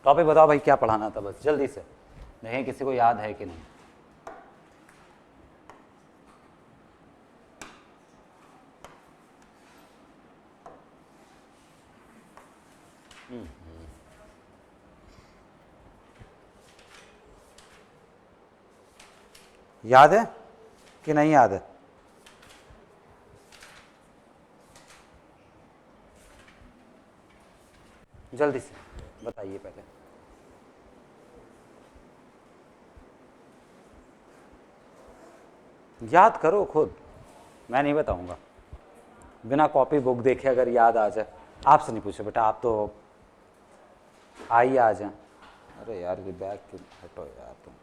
Topic बताओ भाई, क्या पढ़ाना था, बस जल्दी से देखें किसी को याद है कि नहीं। याद है कि नहीं याद है? जल्दी से बताइए पहले। याद करो खुद, मैं नहीं बताऊंगा। बिना कॉपी बुक देखे अगर याद आ जाए, आपसे नहीं पूछो बेटा, आप तो आइए आ जाए। अरे यार ये बैग क्यों, हटो यार तुम।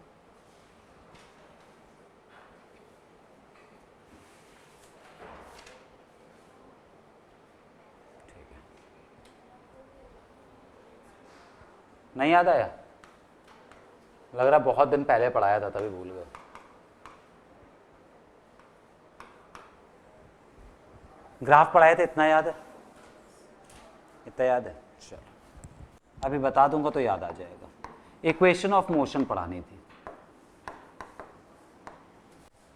ठीक है, नहीं याद आया? लग रहा बहुत दिन पहले पढ़ाया था तभी भूल गए। ग्राफ पढ़ाए थे, इतना याद है? इतना याद है? चलो अभी बता दूंगा तो याद आ जाएगा। इक्वेशन ऑफ मोशन पढ़ानी थी।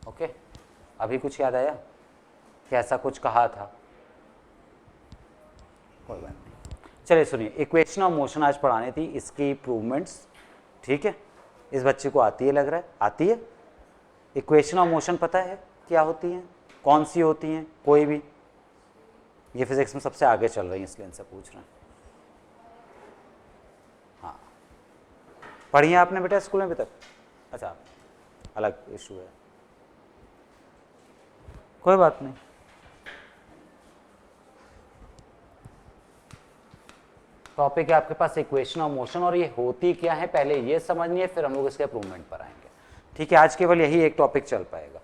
ओके, अभी कुछ याद आया कि ऐसा कुछ कहा था? कोई बात नहीं, चलिए सुनिए, इक्वेशन ऑफ मोशन आज पढ़ानी थी, इसकी प्रूवमेंट्स। ठीक है, इस बच्चे को आती है लग रहा है, आती है। इक्वेशन ऑफ मोशन पता है क्या होती हैं, कौन सी होती हैं? कोई भी? ये फिजिक्स में सबसे आगे चल रही है इसलिए इनसे पूछ रहे हैं। हाँ, पढ़ी है आपने बेटा स्कूल में अभी तक? अच्छा, अलग इशू है, कोई बात नहीं। टॉपिक है आपके पास इक्वेशन ऑफ मोशन, और ये होती क्या है पहले ये समझनी है, फिर हम लोग इसके प्रूवमेंट पर आएंगे। ठीक है, आज केवल यही एक टॉपिक चल पाएगा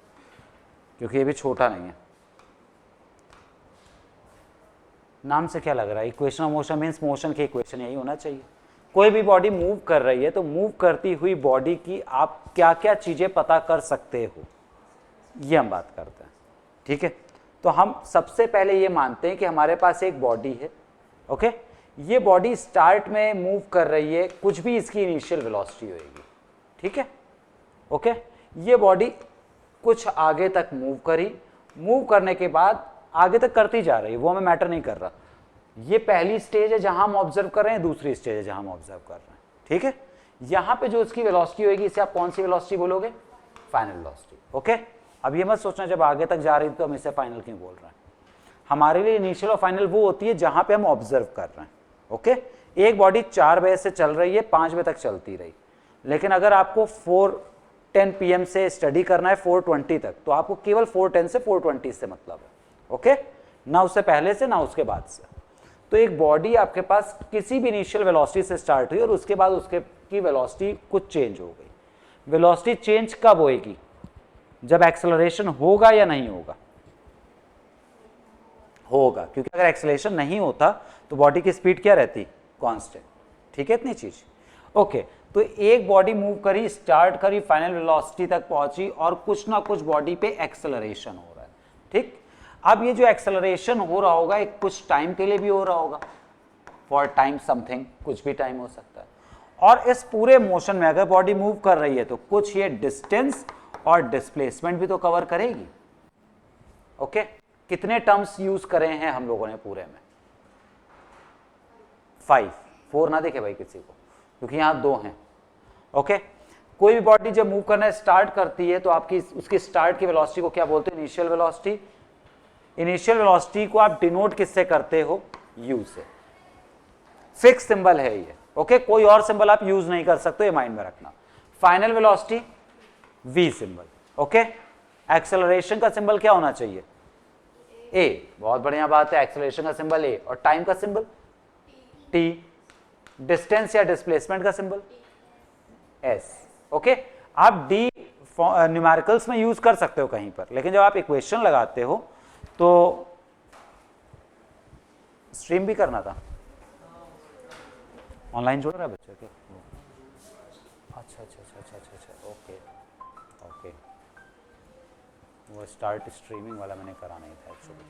क्योंकि ये भी छोटा नहीं है। नाम से क्या लग रहा है? Equation of motion means motion की इक्वेशन यही होना चाहिए। कोई भी बॉडी मूव कर रही है तो मूव करती हुई बॉडी की आप क्या क्या चीजें पता कर सकते हो, ये हम बात करते हैं। ठीक है, तो हम सबसे पहले ये मानते हैं कि हमारे पास एक बॉडी है। ओके, ये बॉडी स्टार्ट में मूव कर रही है, कुछ भी इसकी इनिशियल वेलोसिटी होगी। ठीक है, ओके, ये बॉडी कुछ आगे तक मूव करी, मूव करने के बाद आगे तक करती जा रही है, वो हमें मैटर नहीं कर रहा। ये पहली स्टेज है जहां हम ऑब्जर्व कर रहे हैं, दूसरी स्टेज है जहां हम ऑब्जर्व कर रहे हैं। ठीक है, यहां पे जो इसकी वेलोसिटी होगी, इसे आप कौन सी वेलोसिटी बोलोगे? Final velocity. ओके, अब ये मत सोचना जब आगे तक जा रही तो हम इसे फाइनल क्यों बोल रहे हैं। हमारे लिए इनिशियल और फाइनल वो होती है जहां पे हम ऑब्जर्व कर रहे हैं। ओके, एक बॉडी 4 बजे से चल रही है, 5 बजे तक चलती रही, लेकिन अगर आपको 4:10 PM से स्टडी करना है 4:20 तक, तो आपको केवल 4:10 से 4:20 से मतलब है। ओके, ना उससे पहले से ना उसके बाद से। तो एक बॉडी आपके पास किसी भी इनिशियल वेलोसिटी से स्टार्ट हुई और उसके बाद उसके की वेलोसिटी कुछ चेंज हो गई। वेलोसिटी चेंज कब होएगी? जब एक्सेलरेशन होगा या नहीं होगा? होगा, क्योंकि अगर एक्सेलरेशन नहीं होता तो बॉडी की स्पीड क्या रहती? कांस्टेंट। ठीक है, इतनी चीज। ओके, तो एक बॉडी मूव करी, स्टार्ट करी, फाइनल वेलोसिटी तक पहुंची और कुछ ना कुछ बॉडी पे एक्सेलरेशन हो रहा है। ठीक, अब ये जो एक्सेलरेशन हो रहा होगा एक कुछ टाइम के लिए भी हो रहा होगा, फॉर टाइम समथिंग, कुछ भी टाइम हो सकता है। और इस पूरे मोशन में अगर बॉडी मूव कर रही है तो कुछ ये डिस्टेंस और डिस्प्लेसमेंट भी तो कवर करेगी। ओके, कितने टर्म्स यूज करे हैं हम लोगों ने पूरे में? 5, 4 ना देखे भाई किसी को, क्योंकि यहां 2 हैं। ओके, कोई भी बॉडी जब मूव करना स्टार्ट करती है तो आपकी उसकी स्टार्ट की वेलोसिटी को क्या बोलते हैं? Initial velocity. इनिशियल वेलोसिटी को आप डिनोट किससे करते हो? यू से। फिक्स सिंबल है ये। ओके, कोई और सिंबल आप यूज नहीं कर सकते, ये माइंड में रखना। Final velocity v symbol. Okay, acceleration का सिंबल क्या होना चाहिए? ए। बहुत बढ़िया बात है, एक्सेलरेशन का सिंबल ए और टाइम का सिंबल टी। डिस्टेंस या डिस्प्लेसमेंट का सिंबल एस। ओके, आप डी न्यूमेरिकल्स में यूज कर सकते हो कहीं पर, लेकिन जब आप इक्वेशन लगाते हो तो स्ट्रीम भी करना था, ऑनलाइन जोड़ रहा है बच्चा क्या? अच्छा अच्छा अच्छा अच्छा अच्छा अच्छा, ओके ओके, वो स्टार्ट स्ट्रीमिंग वाला मैंने करा नहीं था एक्चुअली,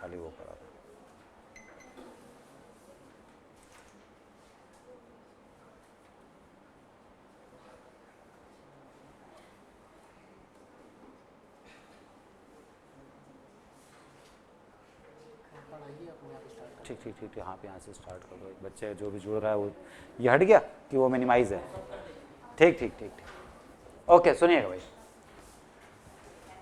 खाली वो करा था। ठीक ठीक ठीक हाँ, यहाँ से स्टार्ट कर दो। एक बच्चे जो भी जुड़ रहा है वो ये हट गया कि वो मिनिमाइज है। ठीक ठीक ठीक ठीक ओके, सुनिएगा भाई।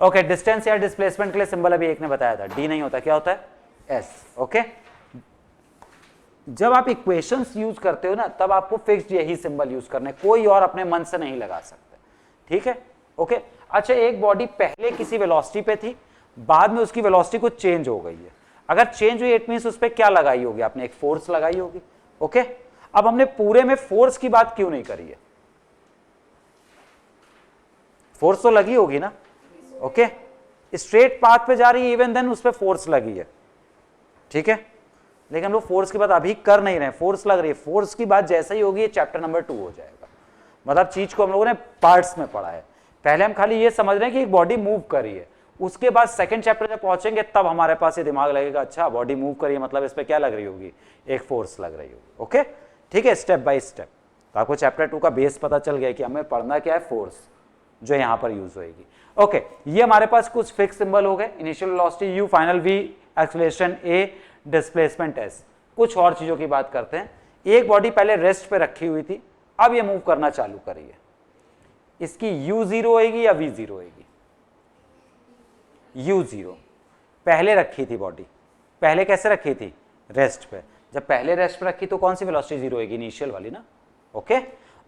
ओके, डिस्टेंस या डिस्प्लेसमेंट के लिए सिंबल अभी एक ने बताया था, डी नहीं होता, क्या होता है? एस। ओके, जब आप इक्वेशंस यूज करते हो ना तब आपको फिक्स्ड यही सिंबल यूज करना है, कोई और अपने मन से नहीं लगा सकते। ठीक है, ओके। अच्छा, एक बॉडी पहले किसी वेलोसिटी पे थी, बाद में उसकी वेलोसिटी कुछ चेंज हो गई है। अगर चेंज हुई इट मींस उस पर क्या लगाई होगी आपने? एक फोर्स लगाई होगी। ओके, अब हमने पूरे में फोर्स की बात क्यों नहीं करी है? फोर्स तो लगी होगी ना। ओके, स्ट्रेट पाथ पे जा रही है, इवन देन उस पर फोर्स लगी है। ठीक है, लेकिन हम लोग फोर्स की बात अभी कर नहीं रहे, फोर्स लग रही है। फोर्स की बात जैसे ही होगी चैप्टर नंबर 2 हो जाएगा। मतलब चीज को हम लोगों ने पार्ट्स में पढ़ा है। पहले हम खाली ये समझ रहे हैं कि एक बॉडी मूव कर रही है, उसके बाद सेकंड चैप्टर जब पहुंचेंगे तब हमारे पास ये दिमाग लगेगा, अच्छा बॉडी मूव कर रही है मतलब इस पर क्या लग रही होगी? एक फोर्स लग रही होगी। ओके, ठीक है, स्टेप बाय स्टेप। तो आपको चैप्टर 2 का बेस पता चल गया कि हमें पढ़ना क्या है, फोर्स जो यहां पर यूज होगी। ओके, ये हमारे पास कुछ फिक्स सिंबल हो गए, initial velocity u, final v, acceleration a, displacement s। कुछ और चीजों की बात करते हैं। एक बॉडी पहले रेस्ट पे रखी हुई थी, अब ये मूव करना चालू करी है, इसकी u0 होगी या v0 होगी? u0। पहले रखी थी बॉडी, पहले कैसे रखी थी? रेस्ट पे। जब पहले रेस्ट पे रखी तो कौन सी वेलोसिटी जीरो होगी? इनिशियल वाली ना। ओके,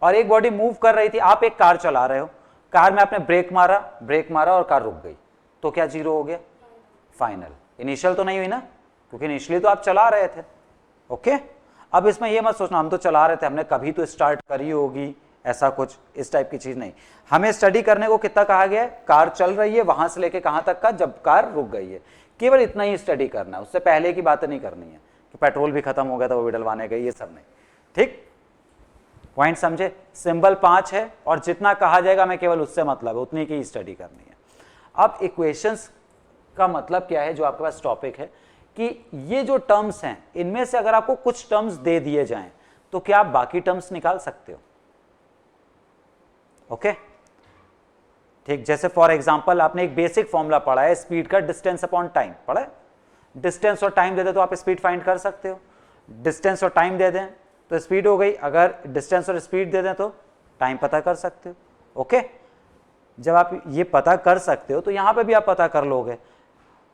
और एक बॉडी मूव कर रही थी, आप एक कार चला रहे हो, कार में आपने ब्रेक मारा और कार रुक गई, तो क्या जीरो हो गया? फाइनल। इनिशियल तो नहीं हुई ना, क्योंकि इनिशियली तो आप चला रहे थे। ओके, अब इसमें ये मत सोचना हम तो चला रहे थे, हमने कभी तो स्टार्ट करी होगी, ऐसा कुछ इस टाइप की चीज नहीं। हमें स्टडी करने को कितना कहा गया है? कार चल रही है वहां से लेके कहां तक का, जब कार रुक गई है, केवल इतना ही स्टडी करना है, उससे पहले की बातें नहीं करनी है कि पेट्रोल भी खत्म हो गया था वो भी डलवाने गई, ये सब नहीं। ठीक, पॉइंट समझे? सिंबल 5 है और जितना कहा जाएगा हमें केवल उससे मतलब है, उतनी की स्टडी करनी है। अब इक्वेशंस का मतलब क्या है जो आपके पास टॉपिक है कि ये जो टर्म्स हैं इनमें से अगर आपको कुछ टर्म्स दे दिए जाएं तो क्या आप बाकी टर्म्स निकाल सकते हो? ओके, ठीक, जैसे फॉर एग्जांपल आपने एक बेसिक फॉर्मूला पढ़ा है स्पीड का, डिस्टेंस अपॉन टाइम पढ़ा है। डिस्टेंस और टाइम दे दे तो आप स्पीड फाइंड कर सकते हो। डिस्टेंस और टाइम दे दें तो स्पीड हो गई, अगर डिस्टेंस और स्पीड दे दें तो टाइम पता कर सकते हो। ओके, जब आप ये पता कर सकते हो तो यहां पे भी आप पता कर लोगे।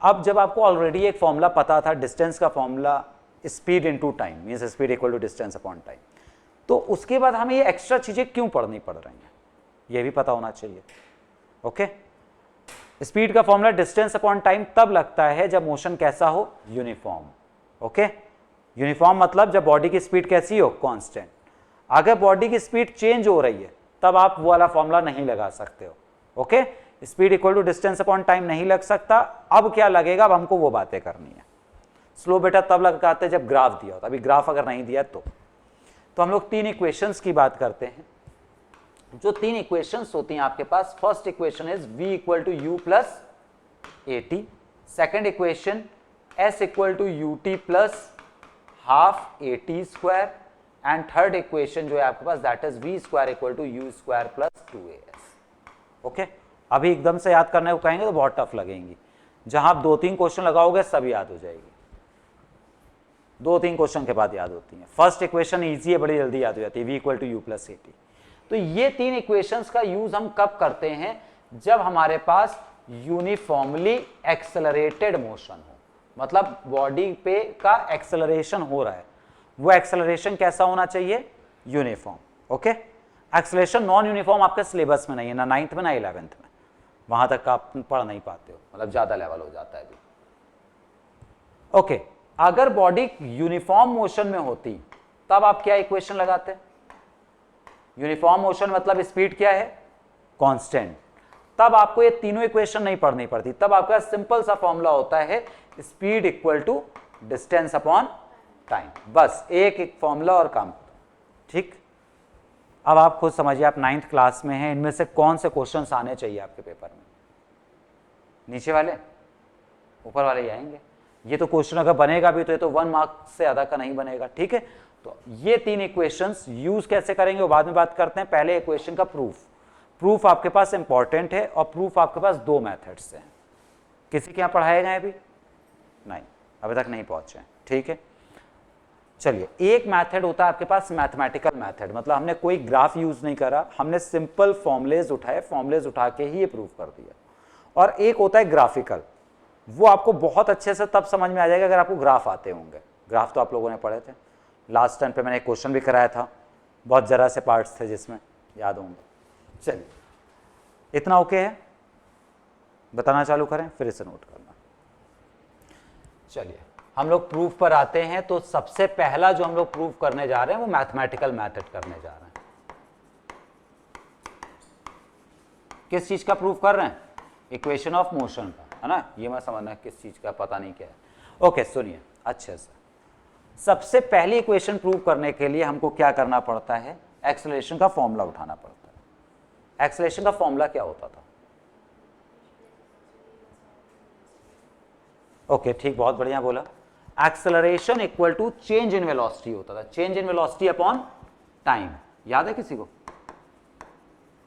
अब जब आपको ऑलरेडी एक फॉर्मूला पता था, डिस्टेंस का formula speed into time means speed equal to distance upon time, तो उसके बाद हमें ये एक्स्ट्रा चीजें क्यों पढ़नी पड़ रही हैं ये भी पता होना चाहिए। ओके, स्पीड का फॉर्मूला डिस्टेंस अपॉन टाइम तब लगता है जब मोशन कैसा हो? यूनिफॉर्म। ओके, यूनिफॉर्म मतलब जब बॉडी की स्पीड कैसी हो? कांस्टेंट। अगर बॉडी की स्पीड चेंज हो रही है तब आप वो वाला फॉर्मूला नहीं लगा सकते हो। Okay, speed equal to distance upon time नहीं लग सकता। अब क्या लगेगा? अब हमको वो बातें करनी है। स्लो बेटा तब लगाते हैं जब ग्राफ दिया होता, अभी ग्राफ अगर नहीं दिया तो हम लोग 3 इक्वेशंस की बात करते हैं। जो 3 इक्वेशंस होती हैं आपके पास, first equation is v equal to u plus at, second equation s equal to ut plus half at square, and third equation जो है आपके पास that is v square equal to u square plus 2as। Okay, अभी एकदम से याद करने को कहेंगे तो बहुत टफ लगेंगी, जहां आप 2-3 क्वेश्चन लगाओगे सब याद हो जाएगी। 2-3 क्वेश्चन के बाद याद होती है। फर्स्ट इक्वेशन इजी है, बड़ी जल्दी याद हो जाती है, v equal to u plus at। तो ये 3 इक्वेशंस का यूज हम कब करते हैं? जब हमारे पास यूनिफॉर्मली एक्सेलरेटेड मोशन हो, मतलब बॉडी पे का एक्सेलरेशन हो रहा है, वो एक्सेलरेशन कैसा होना चाहिए? Uniform. Okay, acceleration non uniform आपके सिलेबस में नहीं है, ना 9th में ना 11th में, वहां तक आप पढ़ नहीं पाते हो, मतलब ज्यादा लेवल हो जाता है अभी। ओके, अगर बॉडी यूनिफॉर्म मोशन में होती तब आप क्या इक्वेशन लगाते? यूनिफॉर्म मोशन मतलब स्पीड क्या है? कांस्टेंट। तब आपको ये तीनों इक्वेशन नहीं पढ़नी पड़ती, तब आपका सिंपल सा फॉर्मूला होता है speed equal to distance upon time, बस एक फॉर्मूला और काम। ठीक, अब आप खुद समझिए, आप 9th क्लास में हैं, इनमें से कौन से क्वेश्चंस आने चाहिए आपके पेपर में? नीचे वाले, ऊपर वाले ही आएंगे। ये तो क्वेश्चन अगर बनेगा भी तो ये तो 1 मार्क से ज्यादा का नहीं बनेगा। ठीक है, तो ये 3 इक्वेशंस यूज कैसे करेंगे वो बाद में बात करते हैं। पहले इक्वेशन का प्रूफ आपके पास इंपॉर्टेंट है, और प्रूफ आपके पास 2 मेथड्स हैं। किसी के यहाँ पढ़ाए गए अभी नहीं, अभी तक नहीं पहुंचे हैं। ठीक है, चलिए, एक मेथड होता है आपके पास मैथमेटिकल मेथड, मतलब हमने कोई ग्राफ यूज नहीं करा, हमने सिंपल फॉर्मुलेज उठाए, फॉर्मुलेज उठा के ही ये प्रूव कर दिया। और एक होता है ग्राफिकल, वो आपको बहुत अच्छे से तब समझ में आ जाएगा अगर आपको ग्राफ आते होंगे। ग्राफ तो आप लोगों ने पढ़े थे लास्ट टाइम पे, मैंने एक क्वेश्चन भी कराया था, बहुत जरा से पार्ट्स थे जिसमें, याद होंगे। चलिए, इतना ओके है, बताना चालू करें फिर इसे नोट करना। चलिए, हम लोग प्रूफ पर आते हैं। तो सबसे पहला जो हम लोग प्रूफ करने जा रहे हैं वो मैथमेटिकल मेथड करने जा रहे हैं। किस चीज का प्रूफ कर रहे हैं? इक्वेशन ऑफ मोशन का, है ना। ये मैं समझना किस चीज का, पता नहीं क्या है। ओके, सुनिए अच्छे से। सबसे पहली इक्वेशन प्रूव करने के लिए हमको क्या करना पड़ता है? एक्सेलरेशन का फॉर्मूला उठाना पड़ता है। एक्सेलरेशन का फॉर्मूला क्या होता था? ओके, ठीक, बहुत बढ़िया बोला। Acceleration equal to change in velocity होता था, change in velocity upon time. याद है किसी को?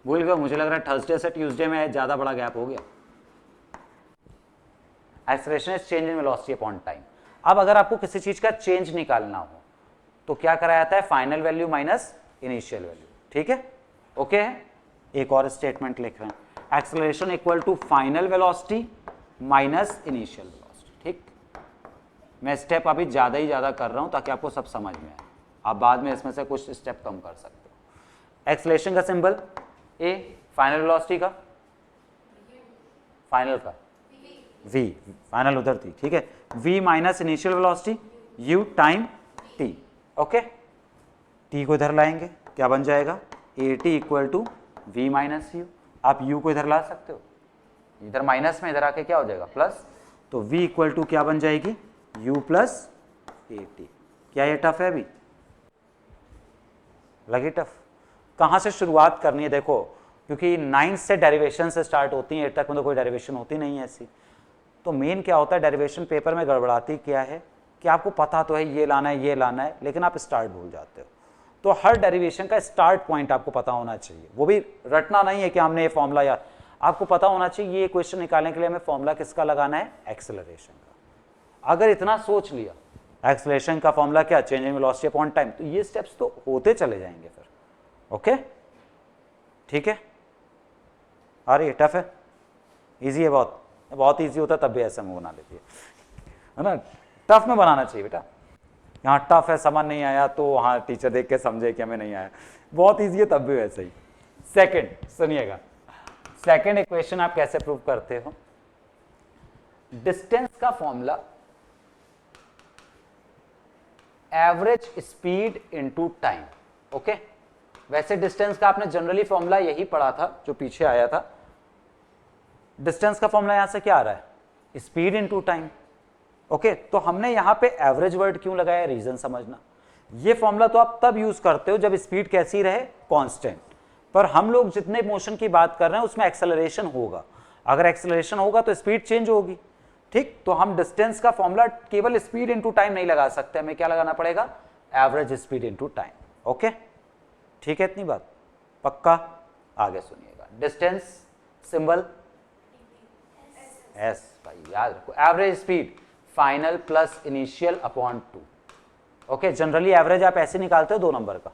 भूल गए? मुझे लग रहा है थर्सडे से ट्यूसडे में ज्यादा बड़ा गैप हो गया। Acceleration is change in velocity upon time. अब अगर आपको किसी चीज का चेंज निकालना हो तो क्या करा जाता है? Final value minus initial value. ठीक है, ओके है। एक और स्टेटमेंट लिख रहे हैं, acceleration equal to final velocity minus initial velocity. ठीक, मैं स्टेप अभी ज्यादा ही ज्यादा कर रहा हूं ताकि आपको सब समझ में आए, आप बाद में इसमें से कुछ स्टेप कम कर सकते हो। एक्सेलरेशन का सिंबल ए, फाइनल वेलोसिटी का, फाइनल का v, फाइनल उधर थी, ठीक है। v minus initial velocity u time t। Okay, t को इधर लाएंगे, क्या बन जाएगा? at equal to v minus u. आप u को इधर ला सकते हो, इधर माइनस में, इधर आके क्या हो जाएगा? प्लस। तो v इक्वल टू क्या बन जाएगी? u plus at। क्या ये टफ है? अभी लगे टफ? कहाँ से शुरुआत करनी है? देखो, क्योंकि 9 से डेरिवेशन से स्टार्ट होती है, 8 तक में तो कोई डेरिवेशन होती नहीं है ऐसी। तो मेन क्या होता है डेरिवेशन पेपर में गड़बड़ाती क्या है कि आपको पता तो है ये लाना है, ये लाना है, लेकिन आप स्टार्ट भूल जाते हो। तो हर डेरिवेशन का स्टार्ट पॉइंट आपको पता होना चाहिए, वो भी रटना नहीं है कि हमने ये फॉर्मूला याद, आपको पता होना चाहिए ये इक्वेशन निकालने के लिए हमें फॉर्मूला किसका लगाना है? एक्सेलरेशन का। अगर इतना सोच लिया, एक्सेलरेशन का फॉर्मूला क्या? Change in velocity upon time, तो ये स्टेप्स तो होते चले जाएंगे फिर। ओके, ठीक है। अरे टफ है? इजी है, बहुत बहुत इजी होता है तब भी ऐसा मुंह बना लेती है ना। टफ में बनाना चाहिए बेटा। यहाँ टफ है, समझ नहीं आया तो वहाँ टीचर देख के समझे कि हमें नहीं आया। बहुत इजी है तब भी वैसे ही। सेकंड सुनिएगा, सेकंड इक्वेशन आप कैसे प्रूव करते हो? डिस्टेंस का formula average speed into time. Okay, वैसे डिस्टेंस का आपने जनरली फॉर्मूला यही पढ़ा था जो पीछे आया था। डिस्टेंस का फॉर्मूला यहां से क्या आ रहा है? Speed into time. ओके, तो हमने यहां पे एवरेज वर्ड क्यों लगाया? रीजन समझना। ये फॉर्मूला तो आप तब यूज करते हो जब स्पीड कैसी रहे? कांस्टेंट। पर हम लोग जितने मोशन की बात कर रहे हैं उसमें एक्सेलरेशन होगा, अगर एक्सेलरेशन होगा तो स्पीड चेंज होगी। ठीक, तो हम डिस्टेंस का फॉर्मूला केवल स्पीड इनटू टाइम नहीं लगा सकते, हमें क्या लगाना पड़ेगा? Average speed into time. Okay, ठीक है, इतनी बात पक्का? आगे सुनिएगा, डिस्टेंस सिंबल एस, भाई याद रखो। Average speed final plus initial upon 2। Okay, generally average आप ऐसे निकालते हो 2 नंबर का।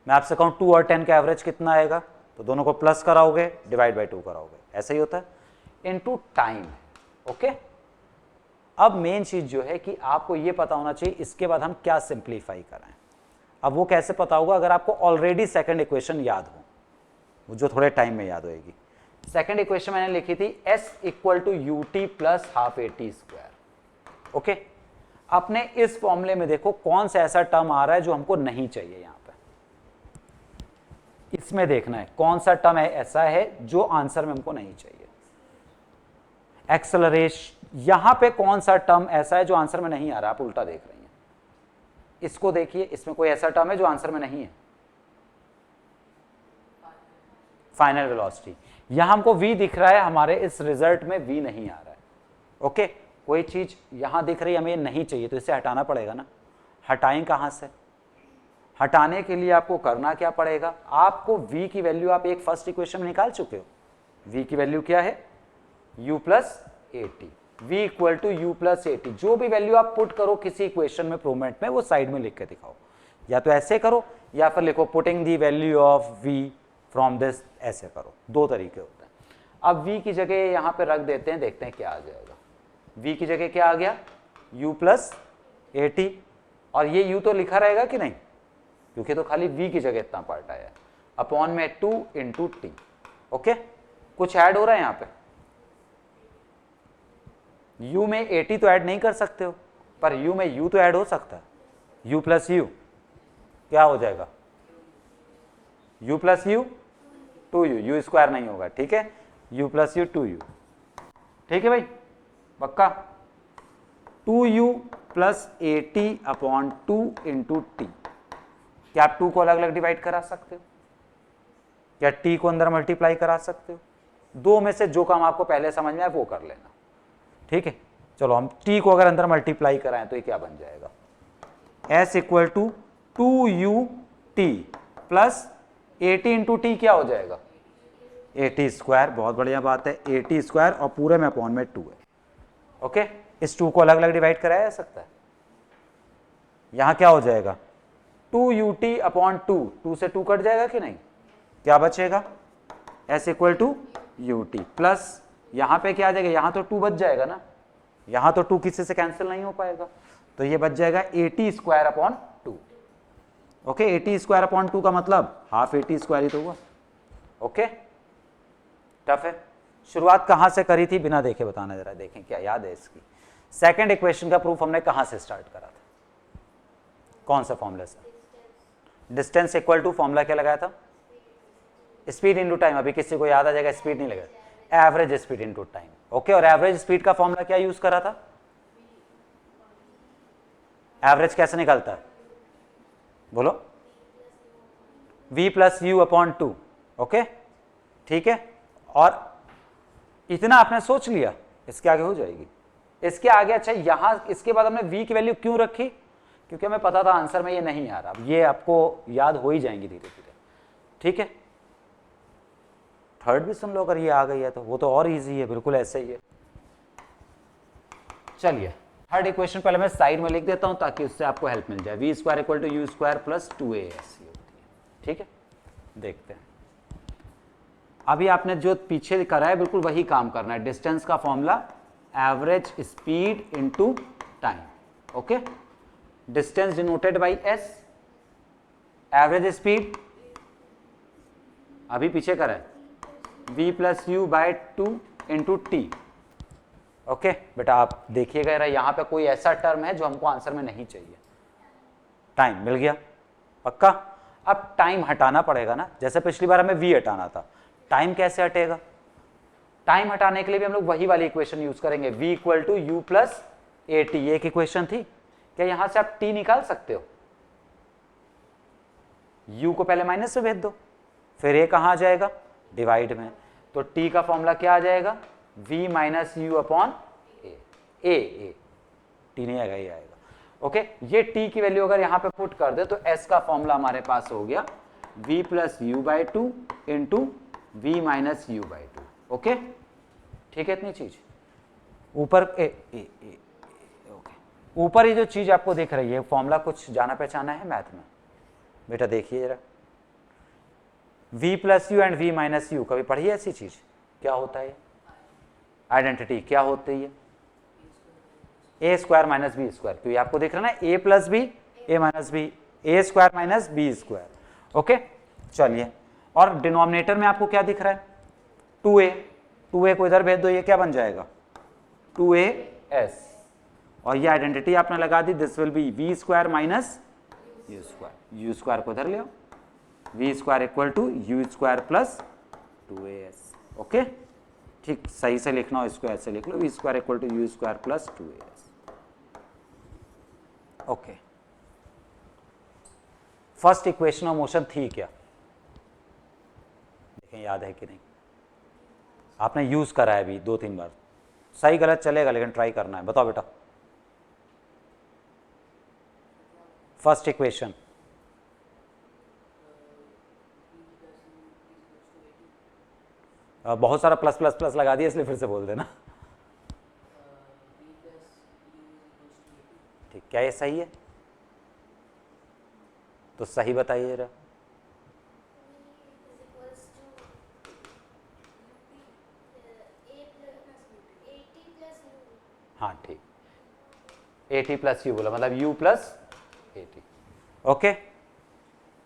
मैं आपसे कहूं 2 और 10 का एवरेज कितना आएगा, तो दोनों को प्लस कराओगे, डिवाइड बाय 2 कराओगे, ऐसा ही होता है। Into time. ओके, अब मेन चीज जो है कि आपको ये पता होना चाहिए इसके बाद हम क्या सिंप्लीफाई कराएं। अब वो कैसे पता होगा? अगर आपको ऑलरेडी सेकंड इक्वेशन याद हो, वो जो थोड़े टाइम में याद होएगी। सेकंड इक्वेशन मैंने लिखी थी s equal to u t plus half a t square. Okay, अपने इस फॉर्मूले में देखो कौन सा ऐसा टर्म आ रहा है जो हमको नहीं चाहिए। यहां पे इसमें देखना है कौन सा टर्म है ऐसा है जो आंसर में हमको नहीं चाहिए। एक्सेलरेशन, यहां पे कौन सा टर्म ऐसा है जो आंसर में नहीं आ रहा? आप उल्टा देख रही हैं, इसको देखिए, इसमें कोई ऐसा टर्म है जो आंसर में नहीं है? Final velocity. यहां हमको v दिख रहा है, हमारे इस रिजल्ट में v नहीं आ रहा है। ओके, कोई चीज यहां दिख रही है, हमें नहीं चाहिए तो इसे हटाना पड़ेगा ना। हटाएं कहां से? हटाने के लिए आपको करना क्या पड़ेगा? आपको v की वैल्यू आप एक फर्स्ट इक्वेशन में निकाल चुके हो। v की वैल्यू क्या है? u plus a t. v equal to u plus a t. जो भी वैल्यू आप पुट करो किसी इक्वेशन में प्रूवमेंट में, वो साइड में लिख के दिखाओ, या तो ऐसे करो या फिर लिखो putting the value of v from this, ऐसे करो, दो तरीके होते हैं। अब v की जगह यहां पे रख देते हैं, देखते हैं क्या आ जाएगा। v की जगह क्या आ गया, u प्लस ए टी, और ये u तो लिखा रहेगा कि नहीं, क्योंकि तो खाली v की जगह इतना पार्ट आया है, अपॉन में 2 इंटू टी। ओके, कुछ ऐड हो रहा है यहां पे, u में ए टी तो ऐड नहीं कर सकते हो, पर u में u तो ऐड हो सकता है। u प्लस यू क्या हो जाएगा, u plus you 2u, you square नहीं होगा, ठीक है, u प्लस यू 2u, ठीक है भाई, पक्का। 2u plus a T upon 2 into t. क्या आप 2 को अलग अलग डिवाइड करा सकते हो, क्या t को अंदर मल्टीप्लाई करा सकते हो, दो में से जो काम आपको पहले समझ में आए वो कर लेना, ठीक है। चलो हम t को अगर अंदर मल्टीप्लाई कराएं तो ये क्या बन जाएगा, s equal to 2u t plus a t into t, क्या हो जाएगा ए टी स्क्वायर, बहुत बढ़िया बात है, ए टी स्क्वायर और पूरे में अपॉन में 2 है। ओके, इस 2 को अलग अलग डिवाइड कराया जा सकता है, यहां क्या हो जाएगा 2ut अपॉन 2, 2 से 2 कट जाएगा कि नहीं, क्या बचेगा s equal to u t plus, यहां पे क्या आ जाएगा, यहां तो 2 बच जाएगा ना, यहां तो 2 किसी से कैंसिल नहीं हो पाएगा, तो ये बच जाएगा ए टी स्क्वायर अपॉन 2। ओके, ए टी स्क्वायर अपॉन 2 का मतलब हाफ ए टी स्क्वायर ही तो हुआ। ओके, टफ है। शुरुआत कहां से करी थी बिना देखे बताना, जरा देखें क्या याद है इसकी। सेकंड इक्वेशन का प्रूफ हमने कहां से स्टार्ट करा था, कौन सा फॉर्मूला से, डिस्टेंस इक्वल टू फॉर्मूला क्या लगाया था, स्पीड इनटू टाइम। अभी किसी को याद आ जाएगा, स्पीड नहीं लगा, average speed into time. Okay, और एवरेज स्पीड का फॉर्मूला क्या यूज करा था, एवरेज कैसे निकलता है बोलो, v plus you upon 2। Okay, ठीक है, और इतना आपने सोच लिया, इसके आगे हो जाएगी, इसके आगे। अच्छा, यहां इसके बाद हमने v की वैल्यू क्यों रखी, क्योंकि हमें पता था आंसर में ये नहीं आ रहा, ये आपको याद हो ही जाएंगी धीरे धीरे, ठीक है। थर्ड भी सुन लो, अगर ये आ गई है तो वो तो और इजी है, बिल्कुल ऐसे ही है। चलिए थर्ड इक्वेशन पहले मैं साइड में लिख देता हूं ताकि उससे आपको हेल्प मिल जाए। V square equal to u square plus 2a ऐसी होती है, ठीक है। देखते हैं, अभी आपने जो पीछे करा है बिल्कुल वही काम करना है। डिस्टेंस का formula average speed into time. Okay, distance denoted by s, average speed अभी पीछे करा है v plus u by 2 into t. Okay बेटा, आप देखिएगा यहां पे कोई ऐसा टर्म है जो हमको आंसर में नहीं चाहिए। टाइम मिल गया, पक्का। अब टाइम हटाना पड़ेगा ना, जैसे पिछली बार हमें v हटाना था, टाइम कैसे हटेगा, टाइम हटाने के लिए भी हम लोग वही वाली इक्वेशन यूज करेंगे, v equal to u plus a t. एक इक्वेशन थी, क्या यहां से आप t निकाल सकते हो, u को पहले माइनस में भेज दो, फिर a कहां आ जाएगा डिवाइड में, तो t का फॉर्मूला क्या आ जाएगा v minus you upon A, T नहीं आएगा, ये आएगा। ओके, ये t की वैल्यू अगर यहां पे पुट कर दे तो s का फॉर्मूला हमारे पास हो गया v plus u by 2 into v minus u by 2। Okay, ठीक है, इतनी चीज ऊपर ओके, ऊपर ये जो चीज आपको दिख रही है फॉर्मूला कुछ जाना पहचाना है मैथ में, बेटा देखिए जरा, v plus you and v minus you, कभी पढ़ी है ऐसी चीज, क्या होता है आइडेंटिटी, क्या होती है a square minus b square, क्योंकि आपको दिख रहा है ना a plus b a minus b, a square minus b square. Okay, चलिए, और डिनोमिनेटर में आपको क्या दिख रहा है 2a, 2a को इधर भेज दो, ये क्या बन जाएगा 2as, और ये आइडेंटिटी आपने लगा दी, this will be v square minus u square, u square को इधर ले आओ, v square equal to u square plus 2as। Okay, ठीक, सही से लिखना हो इसको ऐसे लिख लो, v square equal to u square plus 2as। Okay, first equation of motion थी क्या, देखें याद है कि नहीं, आपने यूज करा है अभी 2-3 बार, सही गलत चलेगा लेकिन ट्राई करना है, बताओ बेटा। फर्स्ट इक्वेशन बहुत सारा प्लस प्लस प्लस लगा दिया इसलिए फिर से बोल देना। क्या ये सही है? तो सही बताइए जरा। हाँ ठीक, AT प्लस यू बोला, मतलब U प्लस AT। ओके,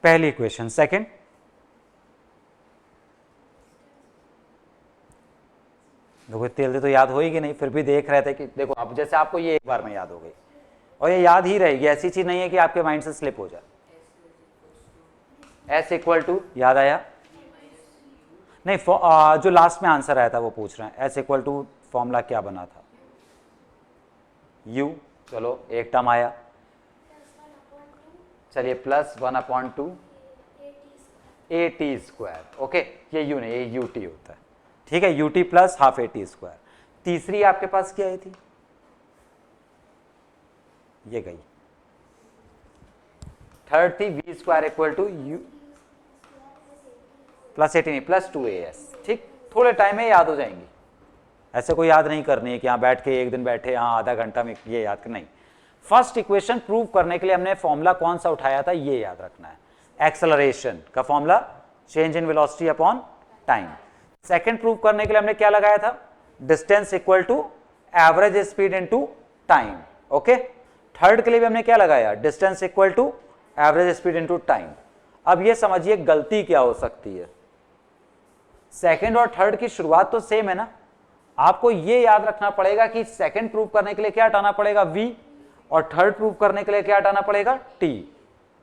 पहली इक्वेशन। सेकंड, देखो तेल तो याद होगी नहीं, फिर भी देख रहे थे कि देखो अब जैसे आपको ये एक बार में याद हो गई और ये याद ही रहेगी, ऐसी चीज नहीं है कि आपके माइंड से स्लिप हो जाए। S इक्वल टू, याद आया? नहीं, जो लास्ट में आंसर आया था वो पूछ रहे हैं। S इक्वल टू फॉर्मूला क्या बना था? U, चलो एक टर्म आया, चलिए +1/2 AT²। ओके, ये U नहीं, ये UT होता है, ठीक है, UT प्लस हाफ AT²। तीसरी आपके पास क्या आई थी? ये गई। थर्ड थी V² equal to U plus 80 नहीं, +2AS। ठीक, थोड़े टाइम में याद हो जाएंगी, ऐसे कोई याद नहीं करनी है कि यहाँ बैठ के एक दिन बैठे हाँ आधा घंटा में ये याद नहीं। फर्स्ट इक्वेशन प्रूव करने के लिए हमने फॉर्मूला कौन सा उठाया था, ये याद रखना है। एक्सेलरेशन का formula change in velocity upon time. Second prove करने के लिए हमने क्या लगाया था? Distance equal to average speed into time. Okay, third के लिए भी हमने क्या लगाया? Distance equal to average speed into time. अब ये समझिए गलती क्या हो सकती है, सेकंड और थर्ड की शुरुआत तो सेम है ना, आपको ये याद रखना पड़ेगा कि सेकंड प्रूव करने के लिए क्या हटाना पड़ेगा? V, और थर्ड प्रूव करने के लिए क्या हटाना पड़ेगा? T।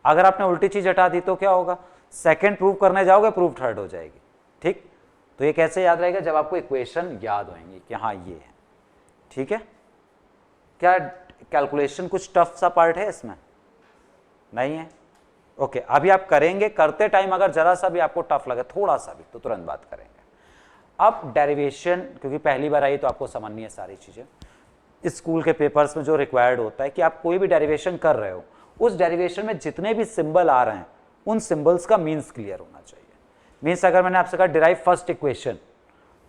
अगर आपने उल्टी चीज हटा दी तो क्या होगा? सेकंड प्रूव करने जाओगे, प्रूव थर्ड हो जाएगी। ठीक, तो ये कैसे याद रहेगा? जब आपको इक्वेशन याद होंगी कि हाँ ये है। ठीक है, क्या कैलकुलेशन कुछ टफ सा पार्ट है इसमें? नहीं है। ओके, अभी आप करेंगे, करते टाइम अगर जरा सा भी आपको टफ लगे, थोड़ा सा भी, तो तुरंत बात करेंगे। अब डेरिवेशन, क्योंकि पहली बार आई तो आपको समझनी है सारी चीजें। स्कूल के पेपर्स में जो रिक्वायर्ड होता है कि आप कोई भी डेरिवेशन कर रहे हो, उस डेरिवेशन में जितने भी सिंबल आ रहे हैं उन सिंबल्स का मीन्स क्लियर होना चाहिए। मीन्स अगर मैंने आपसे कहा डिराइव फर्स्ट इक्वेशन,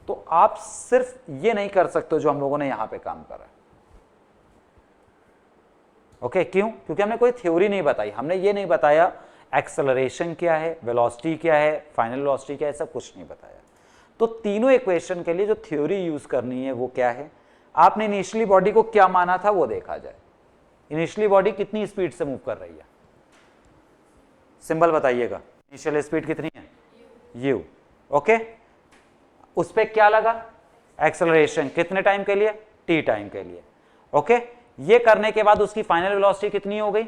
तो आप सिर्फ ये नहीं कर सकते जो हम लोगों ने यहां पे काम करा है। ओके, क्यों? क्योंकि हमने कोई थ्योरी नहीं बताई, हमने ये नहीं बताया एक्सेलरेशन क्या है, वेलोसिटी क्या है, फाइनल वेलोसिटी क्या है, सब कुछ नहीं बताया। तो तीनों इक्वेशन के लिए जो थ्योरी यूज करनी है वो क्या है? आपने इनिशियली बॉडी को क्या माना था वो देखा जाए। इनिशियली बॉडी कितनी स्पीड से मूव कर रही है? सिंबल बताइएगा, इनिशियल स्पीड कितनी है? u। ओके, उस पे क्या लगा? एक्सेलरेशन, कितने टाइम के लिए? t टाइम के लिए। ओके, ये करने के बाद उसकी फाइनल वेलोसिटी कितनी हो गई?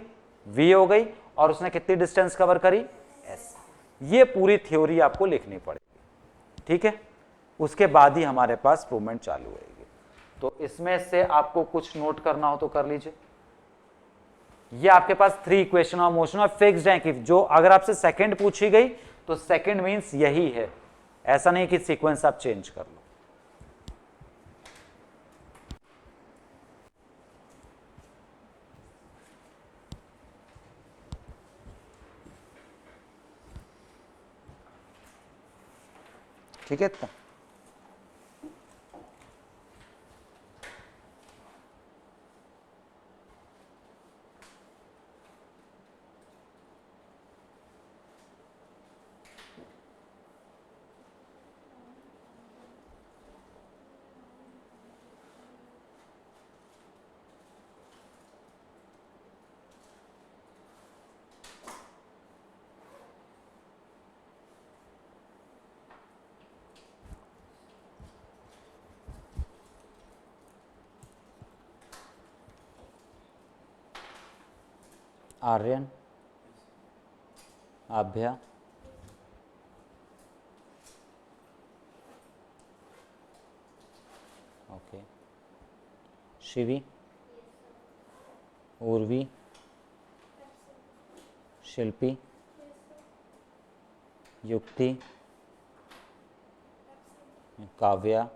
v हो गई, और उसने कितनी डिस्टेंस कवर करी? s। ये पूरी थ्योरी आपको लिखनी पड़ेगी। ठीक है, उसके बाद ही हमारे पास प्रूवमेंट चालू होगी। तो इसमें से आपको कुछ नोट करना हो तो कर लीजिए। ये आपके पास 3 इक्वेशन ऑफ मोशन और फिक्स्ड है कि जो अगर आपसे सेकंड पूछी गई तो सेकंड मींस यही है, ऐसा नहीं कि सीक्वेंस आप चेंज कर लो। ठीक है इतना? आर्यन, आभ्या, ओके, शिवी, उर्वी, शिल्पी, युक्ति, काव्या,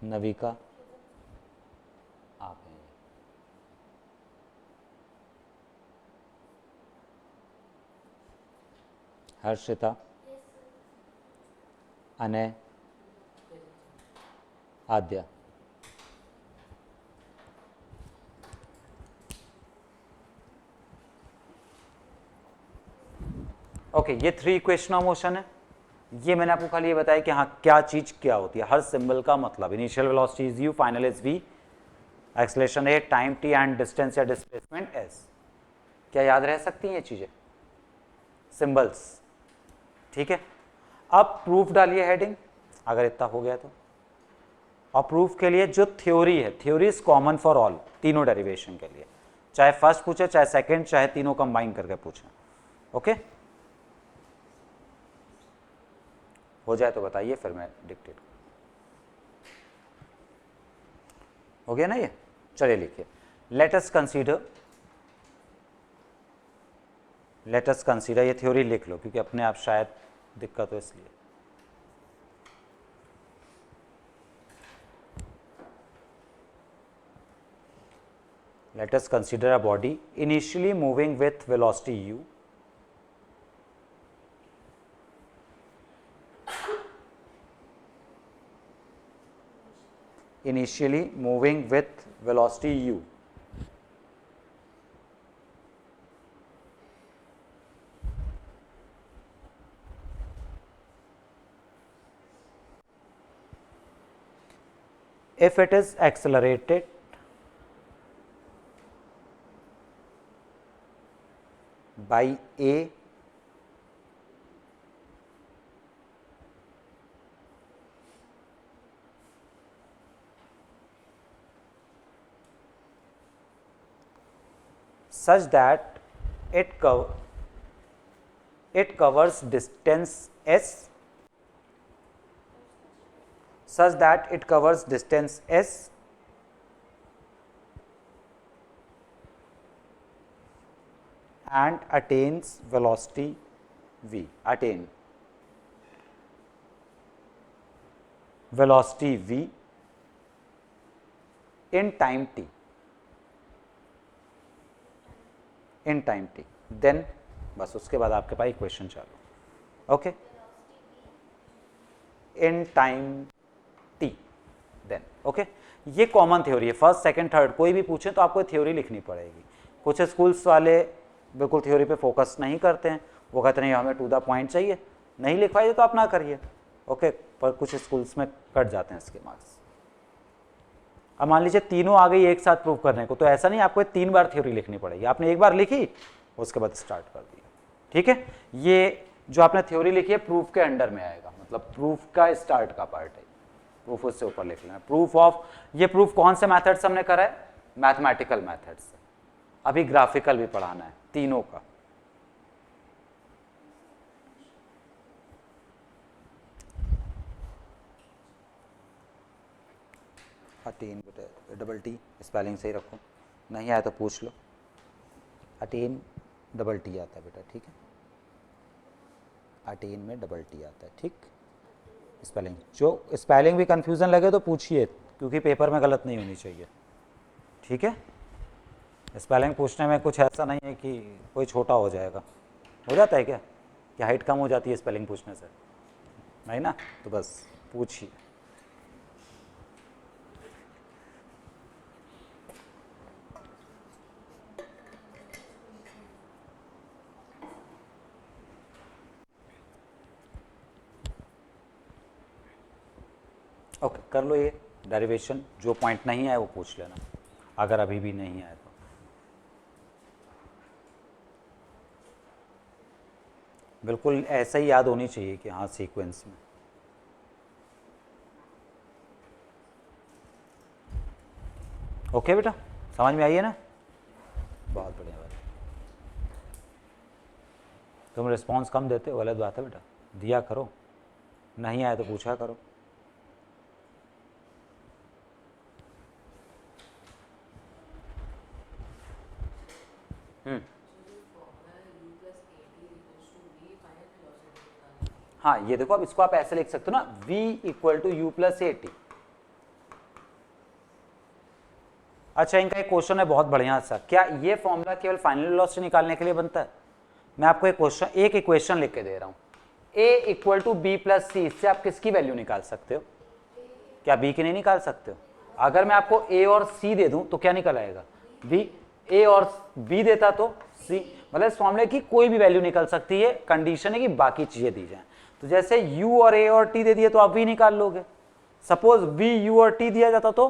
नविका, आप हैं। हर्षिता, अनय, आद्या। ओके, ये 3 इक्वेशन ऑफ मोशन है। ये मैंने आपको खाली ये बताया कि हाँ क्या चीज क्या होती है, हर सिंबल का मतलब। Initial velocity is u, final is v, acceleration है, टाइम t एंड डिस्टेंस या डिस्प्लेसमेंट s। क्या याद रह सकती हैं ये चीजें, सिंबल्स? ठीक है, अब प्रूफ डालिए हेडिंग, अगर इतना हो गया तो। और प्रूफ के लिए जो थ्योरी है, theory is common for all, तीनों डेरिवेशन के लिए, चाहे फर्स्ट पूछे चाहे सेकंड, चाहे तीनों कंबाइन करके पूछे। ओके, हो जाए तो बताइए, फिर मैं डिक्टेट। हो गया ना ये? चलिए लिखिए, लेट अस कंसीडर, ये थ्योरी लिख लो क्योंकि अपने आप शायद दिक्कत हो इसलिए। Let us consider a body initially moving with velocity u, initially moving with velocity u, if it is accelerated by a such that it covers distance s, such that it covers distance s and attains velocity v, attain velocity v in time t, in time t, then बस उसके बाद आपके पास equation चालू। Okay, in time t, then okay. ये common theory है, first second third कोई भी पूछे तो आपको थ्योरी लिखनी पड़ेगी। कुछ स्कूल्स वाले बिल्कुल थ्योरी पे फोकस नहीं करते हैं, वो कहते हैं हमें टू द पॉइंट चाहिए, नहीं लिखवाइए तो आप ना करिए। ओके, पर कुछ स्कूल्स में कट जाते हैं इसके मार्क्स। अब मान लीजिए तीनों आ गई एक साथ प्रूव करने को, तो ऐसा नहीं आपको 3 बार थ्योरी लिखनी पड़ेगी, आपने एक बार लिखी उसके बाद स्टार्ट कर दिया। ठीक है, ये जो आपने थ्योरी लिखी है प्रूफ के अंडर में आएगा, मतलब प्रूफ का स्टार्ट का पार्ट है, प्रूफ उससे ऊपर लिख लेना। प्रूफ ऑफ, ये प्रूफ कौन से मैथड से हमने करा है? मैथमेटिकल मैथड से। अभी ग्राफिकल भी पढ़ाना है तीनों का। अटेन डबल टी, स्पेलिंग सही रखो, नहीं आया तो पूछ लो। अटेन डबल टी आता है बेटा, ठीक है, अटेन में डबल टी आता है, ठीक। स्पेलिंग, जो स्पेलिंग भी कंफ्यूजन लगे तो पूछिए, क्योंकि पेपर में गलत नहीं होनी चाहिए। ठीक है, स्पेलिंग पूछने में कुछ ऐसा नहीं है कि कोई छोटा हो जाएगा, हो जाता है क्या कि हाइट कम हो जाती है स्पेलिंग पूछने से? नहीं ना, तो बस पूछिए। ओके, कर लो ये डेरिवेशन, जो पॉइंट नहीं आए वो पूछ लेना, अगर अभी भी नहीं आए तो। बिल्कुल ऐसा ही याद होनी चाहिए कि हाँ सीक्वेंस में। ओके बेटा, समझ में आई है ना? बहुत बढ़िया बात। तुम रिस्पॉन्स कम देते हो, गलत बात है बेटा, दिया करो, नहीं आए तो पूछा करो। हाँ, ये देखो, अब इसको आप ऐसे लिख सकते हो ना, v equal to u plus a t. अच्छा, इनका एक क्वेश्चन है बहुत बढ़िया सा, क्या ये फॉर्मूला केवल फाइनल वेलोसिटी निकालने के लिए बनता है? मैं आपको एक इक्वेशन लिख के दे रहा हूँ, a equal to b plus c, इससे आप किसकी वैल्यू निकाल सकते हो? क्या b की नहीं निकाल सकते हो? अगर मैं आपको a और c दे दूं तो क्या निकल आएगा? b। a और b देता तो सी, मतलब इस फॉर्मूले की कोई भी वैल्यू निकल सकती है, कंडीशन है कि बाकी चीजें दी जाए। तो जैसे u और a और t दे दिए तो आप v निकाल लोगे। सपोज v u और t दिया जाता तो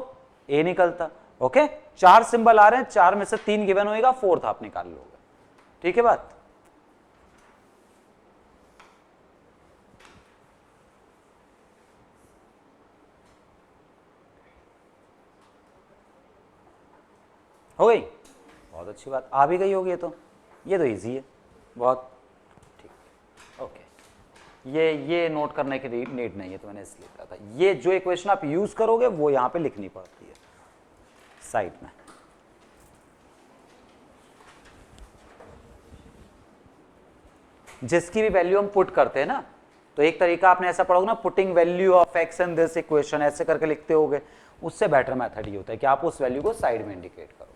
a निकलता। ओके, 4 सिंबल आ रहे हैं, 4 में से 3 गिवन होएगा, 4th आप निकाल लोगे। ठीक है बात? हो गई? बहुत अच्छी बात, आ भी गई होगी ये तो इजी है बहुत। ठीक, ओके, ये नोट करने की नीड नहीं है, तो मैंने इसलिए कहा था ये जो इक्वेशन आप यूज करोगे वो यहां पे लिखनी पड़ती है साइड में। जिसकी भी वैल्यू हम पुट करते हैं ना, तो एक तरीका आपने ऐसा पढ़ोगे ना, putting value of x in this equation, ऐसे करके लिखते होगे। उससे बेटर मेथड ये होता है कि आप उस वैल्यू को साइड में इंडिकेट करो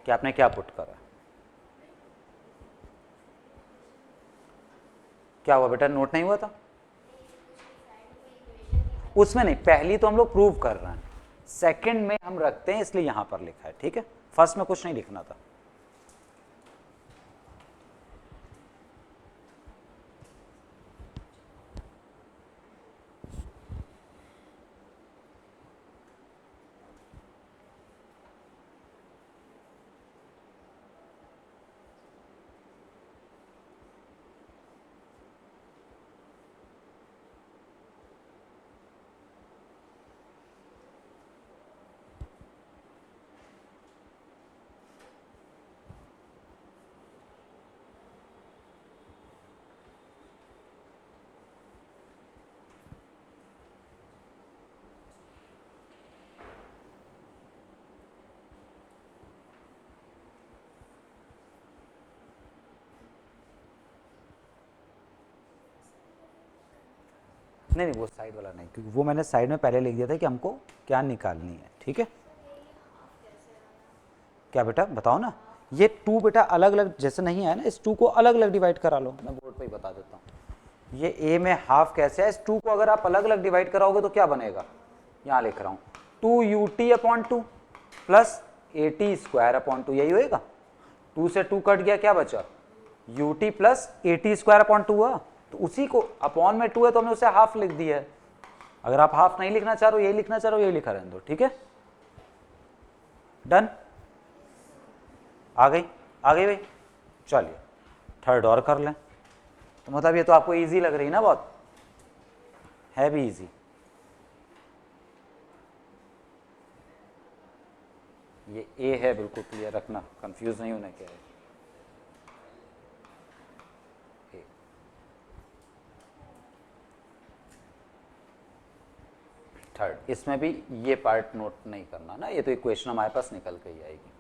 कि आपने क्या पुट करा। क्या हुआ बेटा, नोट नहीं हुआ था? उसमें नहीं, पहली तो हम लोग प्रूव कर रहे हैं, सेकंड में हम रखते हैं, इसलिए यहां पर लिखा है। ठीक है, फर्स्ट में कुछ नहीं लिखना था। नहीं, वो साइड वाला नहीं, क्योंकि वो मैंने साइड में पहले लिख दिया था कि हमको क्या निकालनी है। ठीक है, क्या बेटा बताओ ना, ये 2 बेटा अलग अलग जैसे नहीं है ना, इस 2 को अलग अलग डिवाइड करा लो। मैं बोर्ड पे ही बता देता हूँ, ये a में हाफ कैसे है, इस 2 को अगर आप अलग अलग डिवाइड कराओगे तो क्या बनेगा, यहाँ लिख रहा हूँ 2ut/2 प्लस at²/2, यही होएगा। 2 से 2 कट गया, क्या बचा, ut प्लस at²/2 हुआ। तो उसी को अपॉन में 2 है तो हमने उसे हाफ लिख दिया है। अगर आप हाफ नहीं लिखना चाह रहे हो, यही लिखना चाह रहे हो, यही लिखा रहने दो। ठीक है, डन, आ गई भाई। चलिए थर्ड और कर लें। तो मतलब ये तो आपको इजी लग रही ना, बहुत है भी इजी। ये ए है, बिल्कुल क्लियर रखना, कंफ्यूज नहीं होना क्या है। थर्ड, इसमें भी ये पार्ट नोट नहीं करना ना, ये तो इक्वेशन हमारे पास निकल के ही आएगी।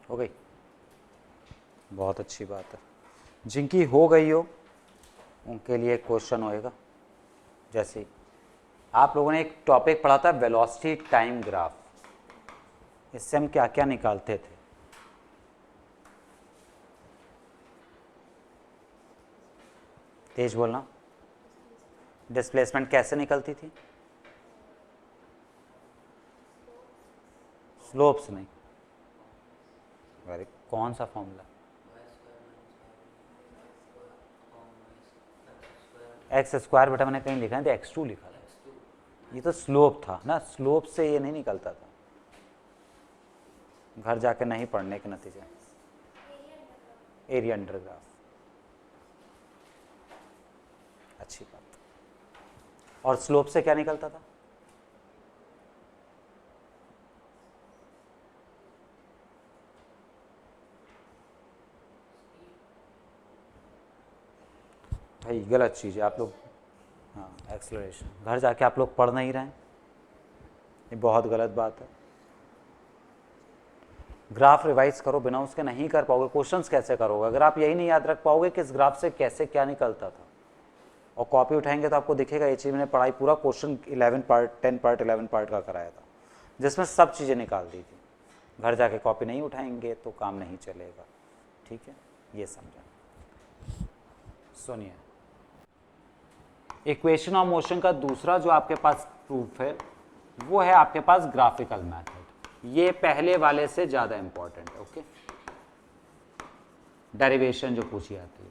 हो गई, बहुत अच्छी बात है। जिनकी हो गई हो उनके लिए क्वेश्चन होएगा। जैसे आप लोगों ने एक टॉपिक पढ़ा था वेलोसिटी टाइम ग्राफ, इससे हम क्या क्या निकालते थे। तेज बोलना, डिस्प्लेसमेंट कैसे निकलती थी, स्लोप्स नहीं, वेरी, कौन सा फॉर्मूला, x² बेटा मैंने कहीं लिखा है तो x2 लिखा था, ये तो स्लोप था ना, स्लोप से ये नहीं निकलता था। घर जाके नहीं पढ़ने के नतीजे, एरिया अंडर ग्राफ, अच्छी बात। और स्लोप से क्या निकलता था? भाई गलत चीज़ है आप लोग, हाँ एक्सलरेशन, घर जाके आप लोग पढ़ नहीं रहे हैं, ये बहुत गलत बात है। ग्राफ रिवाइज करो, बिना उसके नहीं कर पाओगे, क्वेश्चंस कैसे करोगे अगर आप यही नहीं याद रख पाओगे कि इस ग्राफ से कैसे क्या निकलता था। और कॉपी उठाएंगे तो आपको दिखेगा ये चीज़ मैंने पढ़ाई, पूरा क्वेश्चन 11 पार्ट 10 पार्ट 11 पार्ट का कराया था जिसमें सब चीज़ें निकाल दी थी। घर जाके कॉपी नहीं उठाएंगे तो काम नहीं चलेगा, ठीक है, ये समझा। सुनिए, इक्वेशन ऑफ मोशन का दूसरा जो आपके पास प्रूफ है वो है आपके पास ग्राफिकल मेथड। ये पहले वाले से ज़्यादा इंपॉर्टेंट है, ओके। डेरिवेशन जो पूछी जाती है,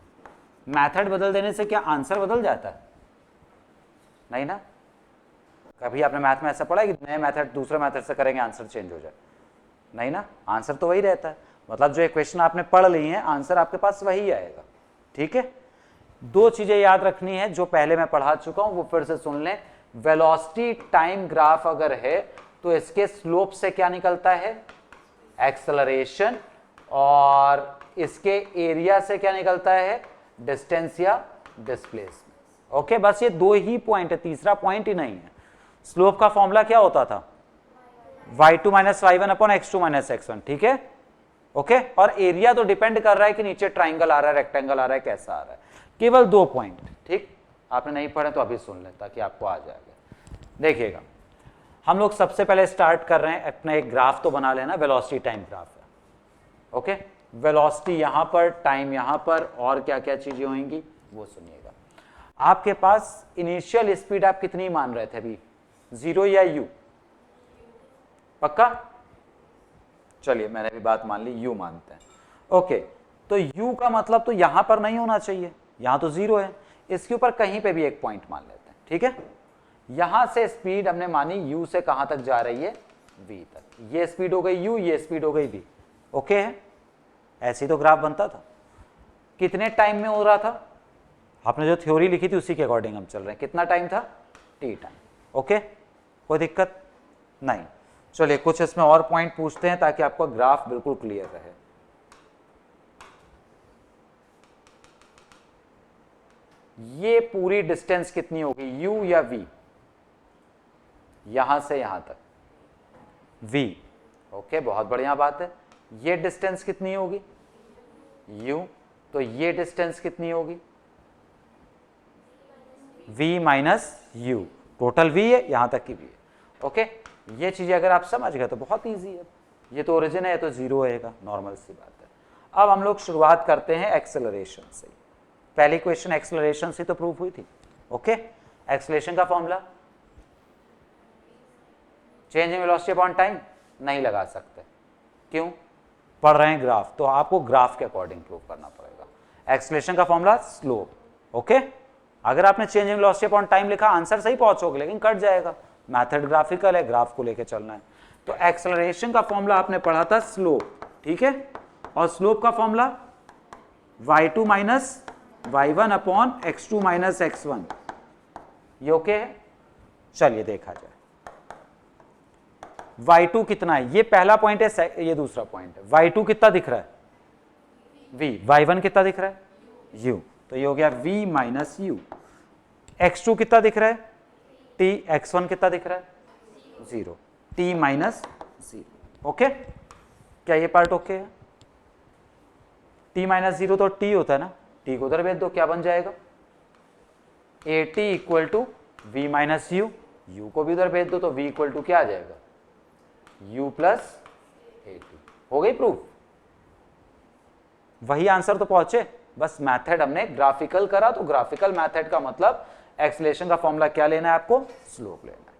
मेथड बदल देने से क्या आंसर बदल जाता है? नहीं ना। कभी आपने मैथ में ऐसा पढ़ा है कि नए मेथड दूसरे मेथड से करेंगे आंसर चेंज हो जाए? नहीं ना, आंसर तो वही रहता है। मतलब जो इक्वेशन आपने पढ़ ली है आंसर आपके पास वही आएगा, ठीक है। दो चीजें याद रखनी है जो पहले मैं पढ़ा चुका हूं, वो फिर से सुन लें। वेलोसिटी टाइम ग्राफ अगर है तो इसके स्लोप से क्या निकलता है? एक्सेलरेशन। और इसके एरिया से क्या निकलता है? डिस्टेंस या डिस्प्लेसमेंट। ओके, बस ये दो ही पॉइंट है, तीसरा पॉइंट ही नहीं है। स्लोप का फॉर्मूला क्या होता था? y2 minus y1 upon x2 minus x1, ठीक है, ओके। और एरिया तो डिपेंड कर रहा है कि नीचे ट्राइंगल आ रहा है, रेक्टेंगल आ रहा है, कैसा आ रहा है। केवल दो पॉइंट, ठीक। आपने नहीं पढ़े तो अभी सुन लें ताकि आपको आ जाएगा। देखिएगा, हम लोग सबसे पहले स्टार्ट कर रहे हैं, अपना एक ग्राफ तो बना लेना, वेलोसिटी टाइम ग्राफ है, ओके। वेलोसिटी यहां पर, टाइम यहां पर, और क्या क्या चीजें होंगी वो सुनिएगा। आपके पास इनिशियल स्पीड आप कितनी मान रहे थे अभी, 0 या u? पक्का? चलिए मैंने भी बात मान ली, u मानते हैं, ओके। तो u का मतलब तो यहां पर नहीं होना चाहिए, यहां तो 0 है, इसके ऊपर कहीं पे भी एक पॉइंट मान लेते हैं, ठीक है। यहां से स्पीड हमने मानी u से कहां तक जा रही है? v तक। ये स्पीड हो गई u, ये स्पीड हो गई v, ओके है। ऐसे ही तो ग्राफ बनता था। कितने टाइम में हो रहा था? आपने जो थ्योरी लिखी थी उसी के अकॉर्डिंग हम चल रहे हैं। कितना टाइम था? t टाइम, ओके, कोई दिक्कत नहीं। चलिए कुछ इसमें और पॉइंट पूछते हैं ताकि आपका ग्राफ बिल्कुल क्लियर रहे। ये पूरी डिस्टेंस कितनी होगी, u या v? यहां से यहां तक v, ओके, बहुत बढ़िया बात है। ये डिस्टेंस कितनी होगी? u। तो ये डिस्टेंस कितनी होगी? v minus u। Total v है, यहां तक की v है, ओके। ये चीजें अगर आप समझ गए तो बहुत इजी है। ये तो ओरिजिन है, ये तो 0 रहेगा, नॉर्मल सी बात है। अब हम लोग शुरुआत करते हैं एक्सेलरेशन से। पहली क्वेश्चन एक्सेलरेशन से तो प्रूफ हुई थी, ओके। एक्सेलरेशन का formula change in velocity upon time नहीं लगा सकते, क्यों? पढ़ रहे हैं ग्राफ, तो आपको ग्राफ के अकॉर्डिंग प्रूव करना पड़ेगा। एक्सेलरेशन का फॉर्मूला स्लोप, ओके। अगर आपने change in velocity upon time लिखा आंसर सही पहुंचोगे, लेकिन कट जाएगा, मेथड ग्राफिकल है, ग्राफ को लेके चलना है। तो एक्सेलरेशन का फॉर्मूला आपने पढ़ा था स्लोप, ठीक है। और स्लोप का formula y2 minus y1 upon x2 minus x1, ये ओके है। चलिए देखा जाए, y2 कितना है, ये पहला पॉइंट है, ये दूसरा पॉइंट है। y2 कितना दिख रहा है? v। y1 कितना दिख रहा है? u। तो ये हो गया v माइनस u। x2 कितना दिख रहा है? t। x1 कितना दिख रहा है? 0। t minus 0, okay. क्या ये पार्ट ओके है? t माइनस 0 तो t होता है ना, t को उधर भेज दो, क्या बन जाएगा? at equal to v minus u। u को भी उधर भेज दो तो v इक्वल टू क्या आ जाएगा? u plus at। हो गई प्रूफ? वही आंसर तो पहुंचे, बस मेथड हमने ग्राफिकल करा। तो ग्राफिकल मेथड का मतलब एक्सेलरेशन का फॉर्मूला क्या लेना है आपको? स्लोप लेना है,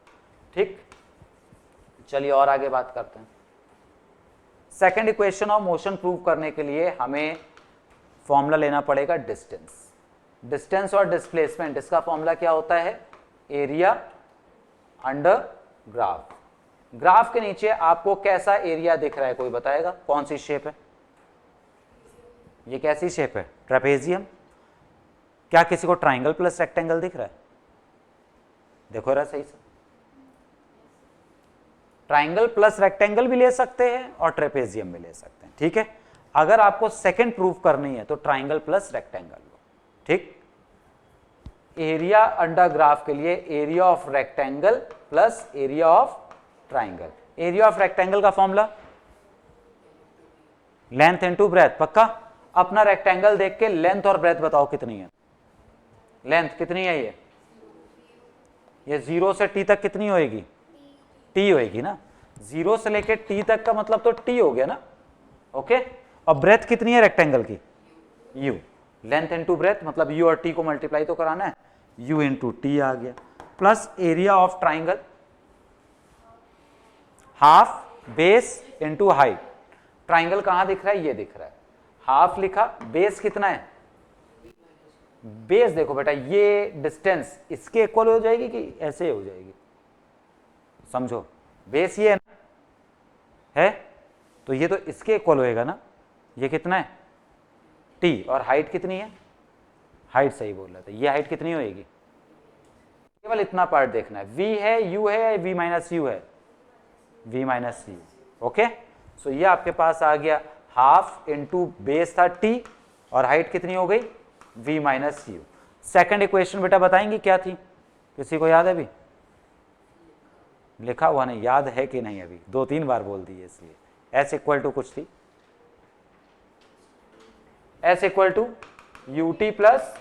ठीक। चलिए और आगे बात करते हैं। Second equation of motion prove करने के लिए हमें फॉर्मूला लेना पड़ेगा डिस्टेंस। डिस्टेंस और डिस्प्लेसमेंट, इसका फॉर्मूला क्या होता है? Area under graph. ग्राफ के नीचे आपको कैसा एरिया दिख रहा है, कोई बताएगा? कौन सी शेप है ये? कैसी शेप है? ट्रेपेजियम। क्या किसी को ट्राइंगल प्लस रेक्टेंगल दिख रहा है? देखो जरा सही से, ट्राइंगल प्लस रेक्टेंगल भी ले सकते हैं और ट्रेपेजियम भी ले सकते हैं, ठीक है। अगर आपको सेकंड प्रूफ करनी है तो ट्राइंगल प्लस रेक्टेंगल लो, ठीक। एरिया अंडर ग्राफ के लिए area of rectangle plus area of triangle. Area of rectangle का फॉर्मूला लेंथ इनटू ब्रेथ, पक्का। अपना रेक्टेंगल देख के लेंथ और ब्रेथ बताओ कितनी है। लेंथ कितनी है? ये 0 से t तक कितनी होएगी? t होएगी ना। 0 से लेके t तक का मतलब तो t हो गया ना, ओके। और ब्रेथ कितनी है रेक्टेंगल की? u। लेंथ इनटू ब्रेथ मतलब u और t को मल्टीप्लाई तो कराना है, u इंटू t आ गया, plus area of triangle half base into height. Triangle कहां दिख रहा है? ये दिख रहा है, हाफ लिखा, बेस कितना है? बेस देखो बेटा, ये डिस्टेंस इसके इक्वल हो जाएगी कि ऐसे हो जाएगी? समझो, बेस ये है ना, है तो ये तो इसके इक्वल होएगा ना। ये कितना है? t। और हाइट कितनी है? हाइट सही बोल रहा था, ये हाइट कितनी होएगी? केवल इतना पार्ट देखना है, v है, u है या v माइनस यू है? v minus u, okay. So ये आपके पास आ गया हाफ इंटू बेस था t और हाइट कितनी हो गई? v minus u. Second equation बेटा बताएंगे क्या थी? किसी को याद है? अभी लिखा हुआ नहीं, याद है कि नहीं? अभी 2-3 बार बोल दी है इसलिए। s इक्वल टू कुछ थी, s equal to u t plus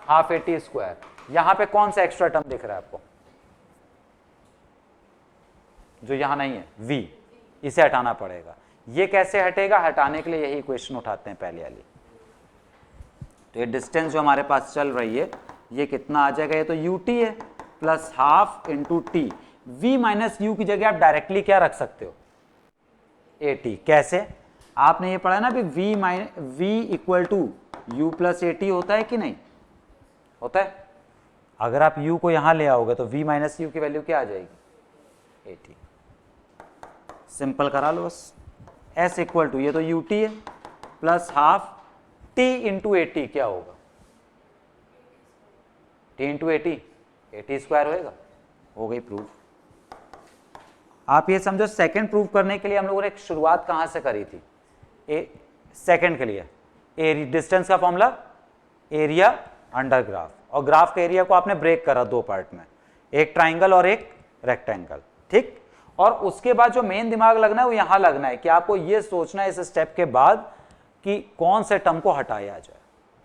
half a t square. यहां पे कौन सा एक्स्ट्रा टर्म दिख रहा है आपको जो यहां नहीं है? v। इसे हटाना पड़ेगा। ये कैसे हटेगा? हटाने के लिए यही इक्वेशन उठाते हैं पहले वाली। तो ये डिस्टेंस जो हमारे पास चल रही है ये कितना आ जाएगा? ये तो यू टी है plus half into t. V minus u की जगह आप डायरेक्टली क्या रख सकते हो? A t. कैसे? आपने ये पढ़ा ना भी v equal to u plus a t होता है कि नहीं होता है? अगर आप u को यहां ले आओगे तो v माइनस यू की वैल्यू क्या आ जाएगी? A T. सिंपल करा लो बस। s इक्वल टू, ये तो यू टी है plus half t into A T क्या होगा? t इंटू ए टी स्क्वायर होएगा। हो गई प्रूफ। आप ये समझो, सेकंड प्रूफ करने के लिए हम लोगों ने एक शुरुआत कहां से करी थी? सेकंड के लिए डिस्टेंस का फॉर्मूला एरिया अंडर ग्राफ, और ग्राफ के एरिया को आपने ब्रेक करा 2 पार्ट में, एक ट्राइंगल और एक रेक्टेंगल, ठीक। और उसके बाद जो मेन दिमाग लगना है वो यहां लगना है कि आपको ये सोचना है इस स्टेप के बाद कि कौन से टर्म को हटाया जाए,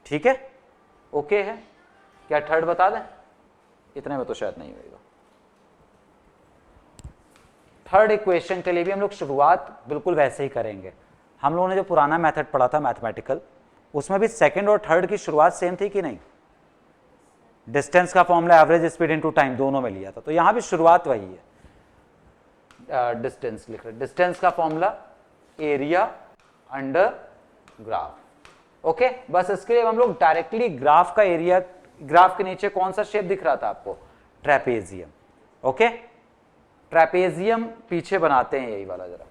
ठीक है? ओके है? क्या थर्ड बता दें? इतने में तो शायद नहीं होगा। थर्ड इक्वेशन के लिए भी हम लोग शुरुआत बिल्कुल वैसे ही करेंगे। हम लोगों ने जो पुराना मेथड पढ़ा था मैथमेटिकल, उसमें भी सेकंड और थर्ड की शुरुआत सेम थी कि नहीं? डिस्टेंस का formula average speed into time दोनों में लिया था, तो यहां भी शुरुआत वही है। डिस्टेंस लिख रहे, डिस्टेंस का formula area under graph, okay. बस इसके लिए हम लोग डायरेक्टली ग्राफ का एरिया, ग्राफ के नीचे कौन सा शेप दिख रहा था आपको? Trapezium, okay. ट्रेपेजियम पीछे बनाते हैं, यही वाला, जरा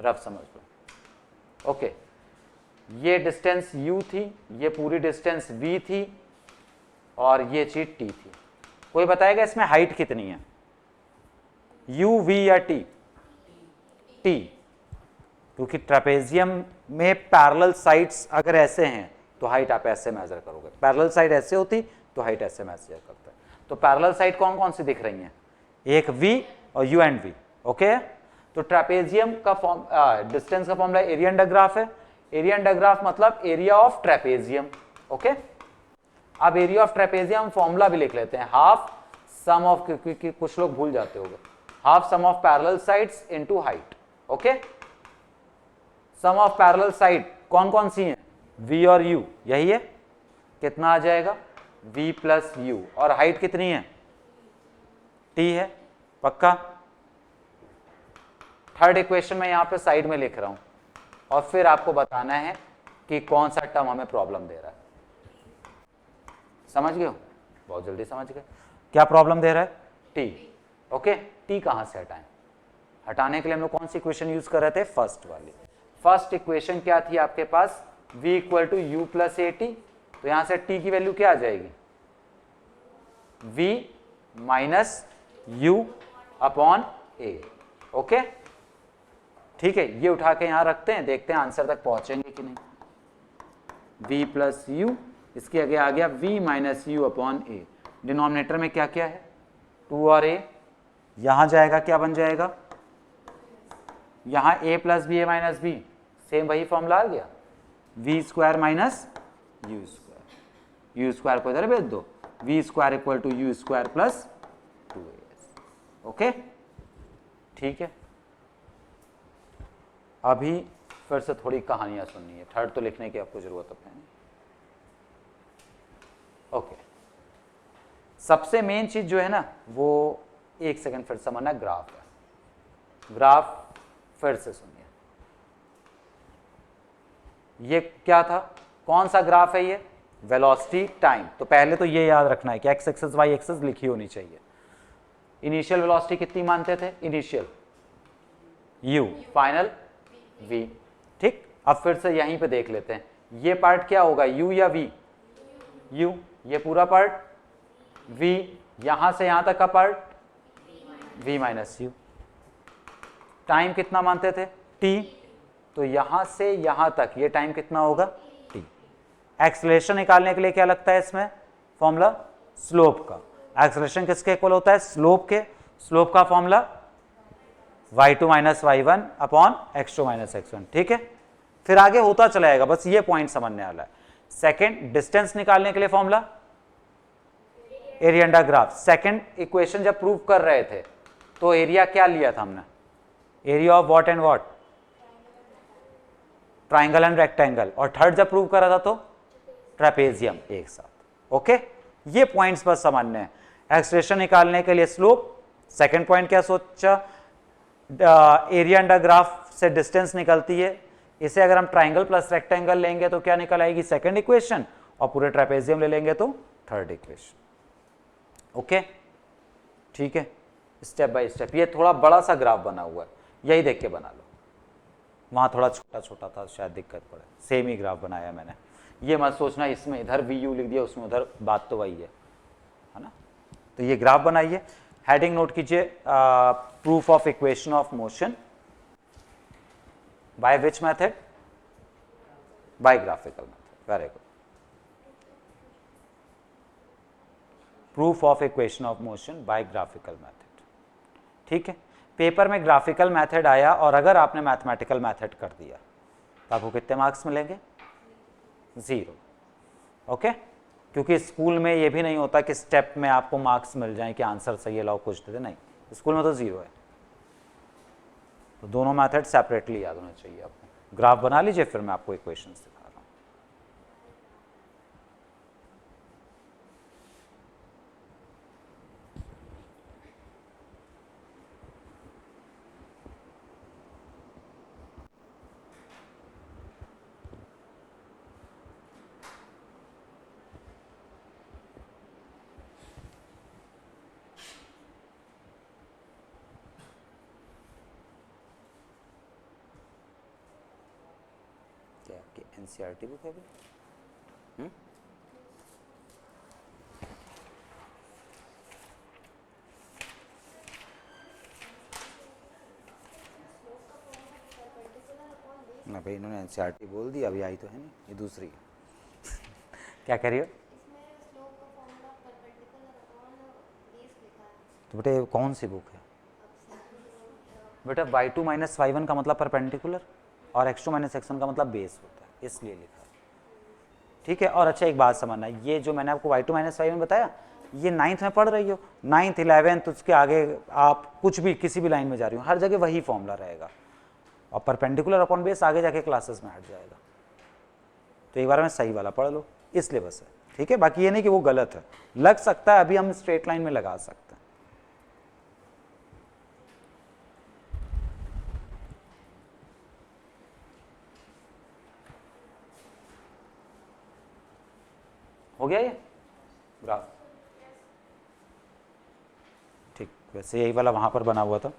रफ समझ लो, ओके। ये डिस्टेंस u थी, ये पूरी डिस्टेंस v थी, और ये चीज t थी। कोई बताएगा इसमें हाइट कितनी है? u, v या t? t, क्योंकि ट्रेपेजियम में पैरेलल साइड्स अगर ऐसे हैं तो हाइट आप ऐसे मेजर करोगे, पैरेलल साइड ऐसे होती तो हाइट ऐसे मेजर करते हैं। तो पैरेलल साइड कौन कौन सी दिख रही हैं? एक v और u एंड v, ओके। तो ट्रेपेजियम का डिस्टेंस का फॉर्मूला एरिया अंडर ग्राफ है। एरिया अंडर ग्राफ मतलब एरिया ऑफ ट्रेपेजियम, ओके। अब एरिया ऑफ ट्रेपेजियम फॉर्मूला भी लिख लेते हैं, हाफ सम ऑफ, क्योंकि कुछ लोग भूल जाते होंगे, half sum of parallel sides into height, okay. Sum of parallel side कौन कौन सी हैं? v और u, यही है। कितना आ जाएगा? v plus u। और हाइट कितनी है? t है, पक्का। थर्ड इक्वेशन में यहां पे साइड में लिख रहा हूं, और फिर आपको बताना है कि कौन सा टर्म हमें प्रॉब्लम दे रहा है। समझ गए हो? बहुत जल्दी समझ गए। क्या प्रॉब्लम दे रहा है? t, okay. t कहां से हटाएं? हटाने के लिए हम लोग कौन सी इक्वेशन यूज कर रहे थे, फर्स्ट वाली। फर्स्ट इक्वेशन क्या थी आपके पास, v equal to u plus a t, तो यहां से t की वैल्यू क्या आ जाएगी, v minus you upon A. Okay ठीक है, ये उठा के यहां रखते हैं, देखते हैं आंसर तक पहुंचेंगे कि नहीं। v प्लस यू, इसके आगे आ गया v minus you upon A. Denominator में क्या क्या है, 2 और a, यहां जाएगा क्या बन जाएगा, यहां a plus b a minus b, same वही फॉर्मूला आ गया, v square minus u square, u square को इधर भेज दो, v square equal to u square plus 2as। Okay ठीक है, अभी फिर से थोड़ी कहानियां सुननी है, थर्ड तो लिखने की आपको जरूरत है नहीं। ओके सबसे मेन चीज जो है ना वो, एक सेकंड फिर समझना, ग्राफ है। ग्राफ फिर से सुनिए, ये क्या था, कौन सा ग्राफ है ये, वेलोसिटी टाइम। तो पहले तो ये याद रखना है कि एक्स एक्सिस वाई एक्सिस लिखी होनी चाहिए। इनिशियल वेलोसिटी कितनी मानते थे, इनिशियल u, फाइनल v। ठीक, अब फिर से यहीं पे देख लेते हैं, ये पार्ट क्या होगा, u या v, u, ये पूरा पार्ट v, यहां से यहां तक का part v minus you. Time कितना मानते थे, t, तो यहां से यहां तक ये टाइम कितना होगा, t। एक्सेलरेशन निकालने के लिए क्या लगता है इसमें फॉर्मूला, स्लोप का। एक्सेलरेशन किसके इक्वल होता है, स्लोप के। स्लोप का formula y2 minus y1 upon x2 minus x1। ठीक है, फिर आगे होता चलाएगा, बस ये पॉइंट समझने वाला है। सेकंड, डिस्टेंस निकालने के लिए formula area under graph. Second equation जब प्रूव कर रहे थे तो एरिया क्या लिया था हमने, area of what and what, triangle and rectangle. और थर्ड जब प्रूव करा था तो ट्रेपेजियम एक साथ। ओके ये पॉइंट्स बस समझने हैं। एक्सप्रेशन निकालने के लिए स्लोप, सेकंड पॉइंट क्या सोचा, एरिया अंडर ग्राफ से डिस्टेंस निकलती है, इसे अगर हम ट्राइंगल प्लस रेक्टेंगल लेंगे तो क्या निकल आएगी, सेकंड इक्वेशन, और पूरे ट्रेपेजियम ले लेंगे तो थर्ड इक्वेशन। ओके ठीक है, स्टेप बाय स्टेप। ये थोड़ा बड़ा सा ग्राफ बना हुआ है, यही देख के बना लो, वहां थोड़ा छोटा छोटा था शायद दिक्कत पड़े। सेम ही ग्राफ बनाया मैंने, ये मत सोचना इसमें इधर वी यू लिख दिया उसमें उधर, बात तो वही है ना। तो ये ग्राफ बनाइए, हेडिंग नोट कीजिए, proof of equation of motion by which method, by graphical method. Very good, proof of equation of motion by graphical method. ठीक है, पेपर में ग्राफिकल मेथड आया और अगर आपने मैथमेटिकल मेथड कर दिया तो आपको कितने मार्क्स मिलेंगे, 0। ओके, क्योंकि स्कूल में ये भी नहीं होता कि स्टेप में आपको मार्क्स मिल जाएं कि आंसर सही है लाओ कुछ दे दे, नहीं, स्कूल में तो 0 है। तो दोनों मेथड सेपरेटली याद होना चाहिए आपको। ग्राफ बना लीजिए, फिर मैं आपको इक्वेशन दिखा रहा हूं। क्या आपकी एनसीईआरटी बुक है भी? ना भाई, इन्होंने एनसीईआरटी बोल दी, अभी आई तो है नहीं, ये दूसरी है। क्या कह रही हो? तो बेटे कौन सी बुक है बेटा? y2 माइनस y1 का मतलब परपेंडिकुलर और x2 माइनस x1 का मतलब बेस होता है, इसलिए लिखा है। ठीक है, और अच्छा एक बात समझना, ये जो मैंने आपको y2 माइनस y1 बताया, ये 9th में पढ़ रही हो, 9th 11th उसके आगे आप कुछ भी किसी भी लाइन में जा रही हो, हर जगह वही फॉर्मूला रहेगा, और परपेंडिकुलर अपॉन बेस आगे जाके क्लासेस में हट जाएगा। तो एक बार में सही वाला पढ़ लो, इसलिए बस है। ठीक है, बाकी ये नहीं कि वो गलत है, लग सकता है, अभी हम स्ट्रेट लाइन में लगा सकते हैं। हो गया ये ग्राफ? ठीक, वैसे यही वाला वहां पर बना हुआ था।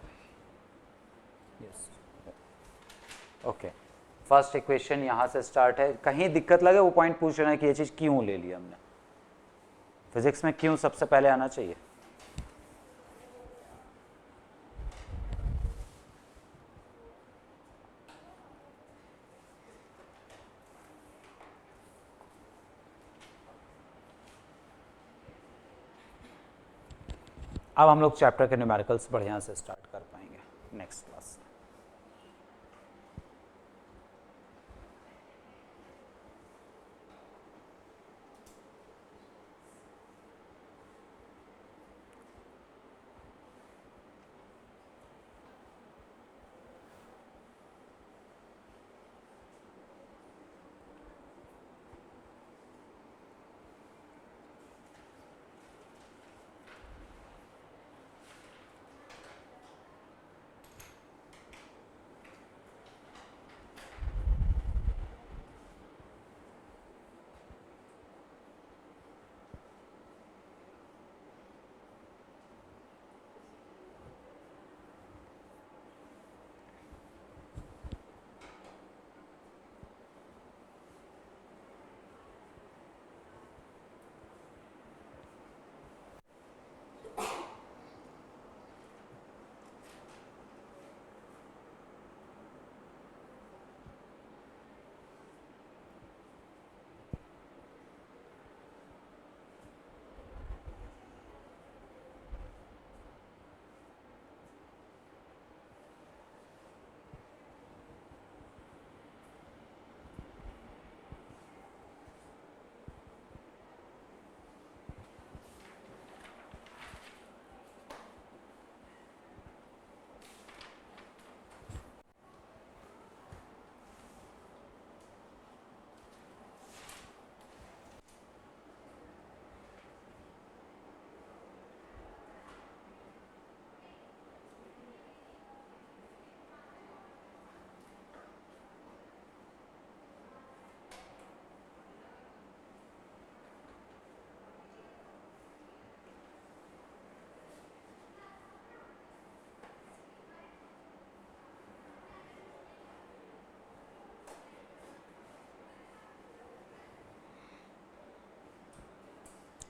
फर्स्ट इक्वेशन यहाँ से स्टार्ट है, कहीं दिक्कत लगे वो पॉइंट पूछ लेना कि ये चीज़ क्यों ले ली हमने। फिजिक्स में क्यों सबसे पहले आना चाहिए। अब हम लोग चैप्टर के न्यूमेरिकल्स बढ़िया से स्टार्ट कर पाएंगे नेक्स्ट क्लास।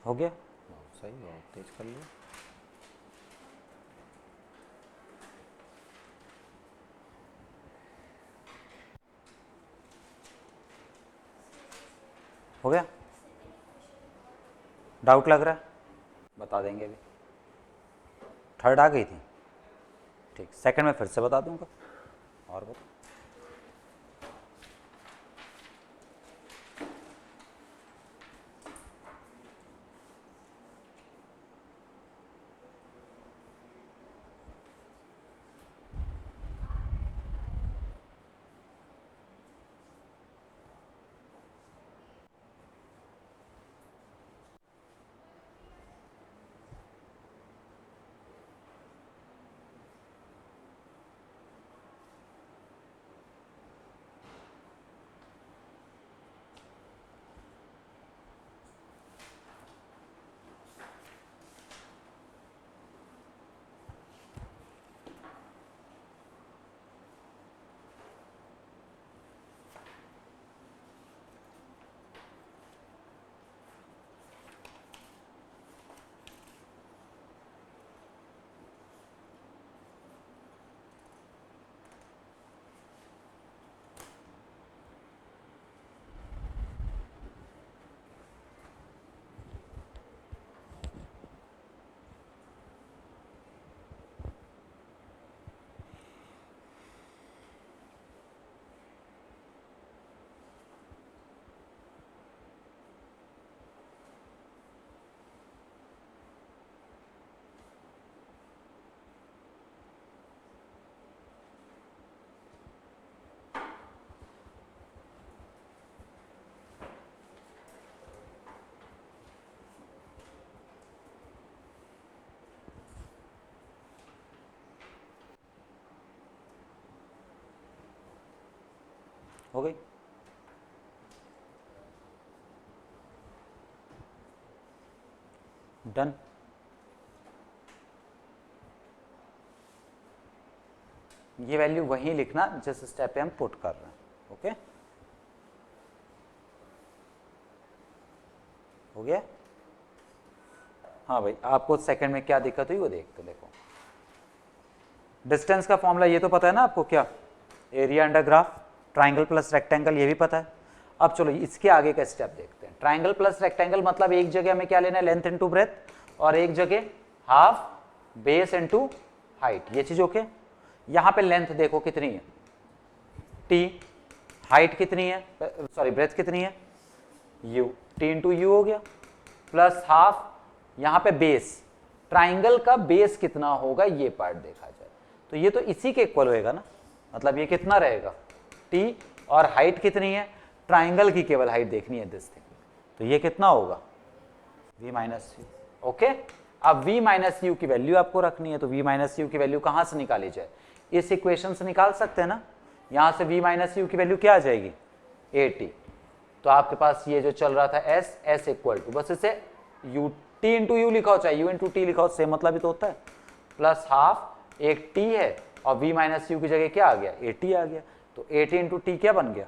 हो गया। सही है, तेज कर लो। हो गया। डाउट लग रहा है बता देंगे अभी। थर्ड आ गई थी, ठीक। सेकंड में फिर से बता दूंगा। और बता। हो गई। डन। ये वैल्यू वहीं लिखना जिस स्टेप पे हम पुट कर रहे हैं। ओके, हो गया। हाँ भाई, आपको सेकंड में क्या दिक्कत हुई वो देखते, देखो डिस्टेंस का फॉर्मूला ये तो पता है ना आपको, क्या area under graph triangle plus rectangle, ये भी पता है। अब चलो इसके आगे का स्टेप देखते हैं। ट्राइंगल प्लस रेक्टेंगल मतलब एक जगह हमें क्या लेना है, लेंथ इनटू ब्रेथ, और एक जगह हाफ बेस इनटू हाइट, ये चीज ओके। यहां पे लेंथ देखो कितनी है टी, हाइट कितनी है, सॉरी ब्रेथ कितनी है यू, टी इंटू यू हो गया, प्लस हाफ यहां पे बेस, ट्राइंगल का बेस कितना होगा ये पार्ट देखा जाए तो ये तो इसी के इक्वल होएगा ना, मतलब ये कितना रहेगा टी, और हाइट कितनी है, ट्राइंगल की केवल हाइट देखनी है दिस थिंग, तो ये कितना होगा v माइनस यू। ओके, अब v माइनस यू की वैल्यू आपको रखनी है, तो v माइनस यू की वैल्यू कहां से निकाली जाए, इस इक्वेशन से निकाल सकते हैं ना। यहां से v माइनस यू की वैल्यू क्या आ जाएगी 80, तो आपके पास ये जो चल रहा था s इक्वल टू, बस इसे u t इंटू यू लिखा हो चाहे u इंटू टी लिखा हो, सेम मतलब ही तो होता है, प्लस हाफ एक t है और v माइनस यू की जगह क्या आ गया 80 आ गया, तो 80 इंटू टी क्या बन गया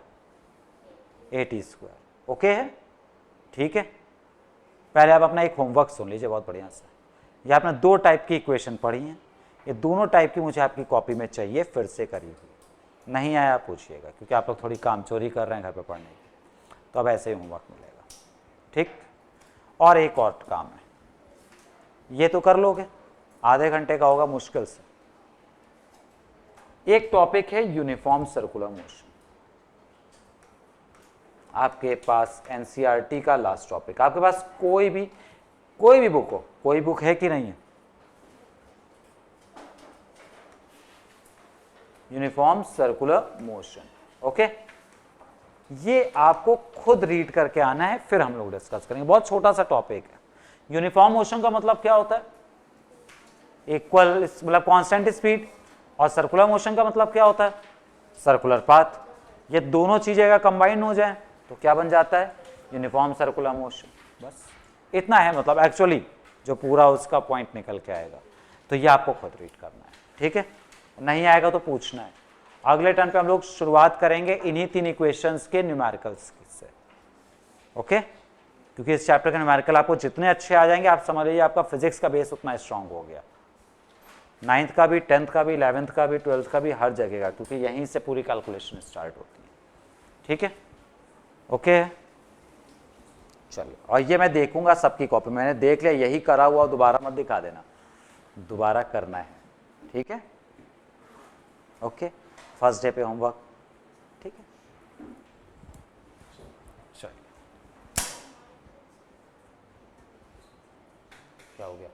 80 स्क्वायर। ओके है, ठीक है। पहले आप अपना एक होमवर्क सुन लीजिए बहुत बढ़िया से, ये आपने दो टाइप की इक्वेशन पढ़ी हैं, ये दोनों टाइप की मुझे आपकी कॉपी में चाहिए फिर से करी हुई, नहीं आया आप पूछिएगा, क्योंकि आप लोग थोड़ी काम चोरी कर रहे हैं घर पे पढ़ने की, तो अब ऐसे ही होमवर्क मिलेगा, ठीक। और एक और काम है, ये तो कर लोगे, आधे घंटे का होगा मुश्किल से। एक टॉपिक है यूनिफॉर्म सर्कुलर मोशन, आपके पास एनसीईआरटी का लास्ट टॉपिक, आपके पास कोई भी बुक हो, कोई बुक है कि नहीं है, यूनिफॉर्म सर्कुलर मोशन, ओके। ये आपको खुद रीड करके आना है, फिर हम लोग डिस्कस करेंगे, बहुत छोटा सा टॉपिक है। यूनिफॉर्म मोशन का मतलब क्या होता है, इक्वल मतलब कांस्टेंट स्पीड, और सर्कुलर मोशन का मतलब क्या होता है सर्कुलर पाथ। ये दोनों चीजें अगर कंबाइन हो जाए तो क्या बन जाता है यूनिफॉर्म सर्कुलर मोशन, बस इतना है, मतलब एक्चुअली जो पूरा उसका पॉइंट निकल के आएगा। तो ये आपको खुद रीड करना है, ठीक है, नहीं आएगा तो पूछना है। अगले टर्न पे हम लोग शुरुआत करेंगे इन्हीं 3 इक्वेशंस के न्यूमेरिकल्स से, ओके, क्योंकि इस चैप्टर के न्यूमेरिकल आपको जितने अच्छे आ जाएंगे, आप समझ लीजिए आपका फिजिक्स का बेस उतना स्ट्रांग हो गया, 9th का भी, 10th का भी, 11th का भी, 12th का भी, हर जगह का, क्योंकि यहीं से पूरी कैलकुलेशन स्टार्ट होती है, ठीक है, ओके। चलिए, और ये मैं देखूंगा सबकी कॉपी, मैंने देख लिया, यही करा हुआ दोबारा मत दिखा देना, दोबारा करना है, ठीक है, ओके। फर्स्ट डे पे होमवर्क, ठीक है, चलिए, क्या हो गया,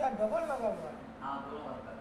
क्या डबल लगा हुआ है? हाँ दोनों वर्क कर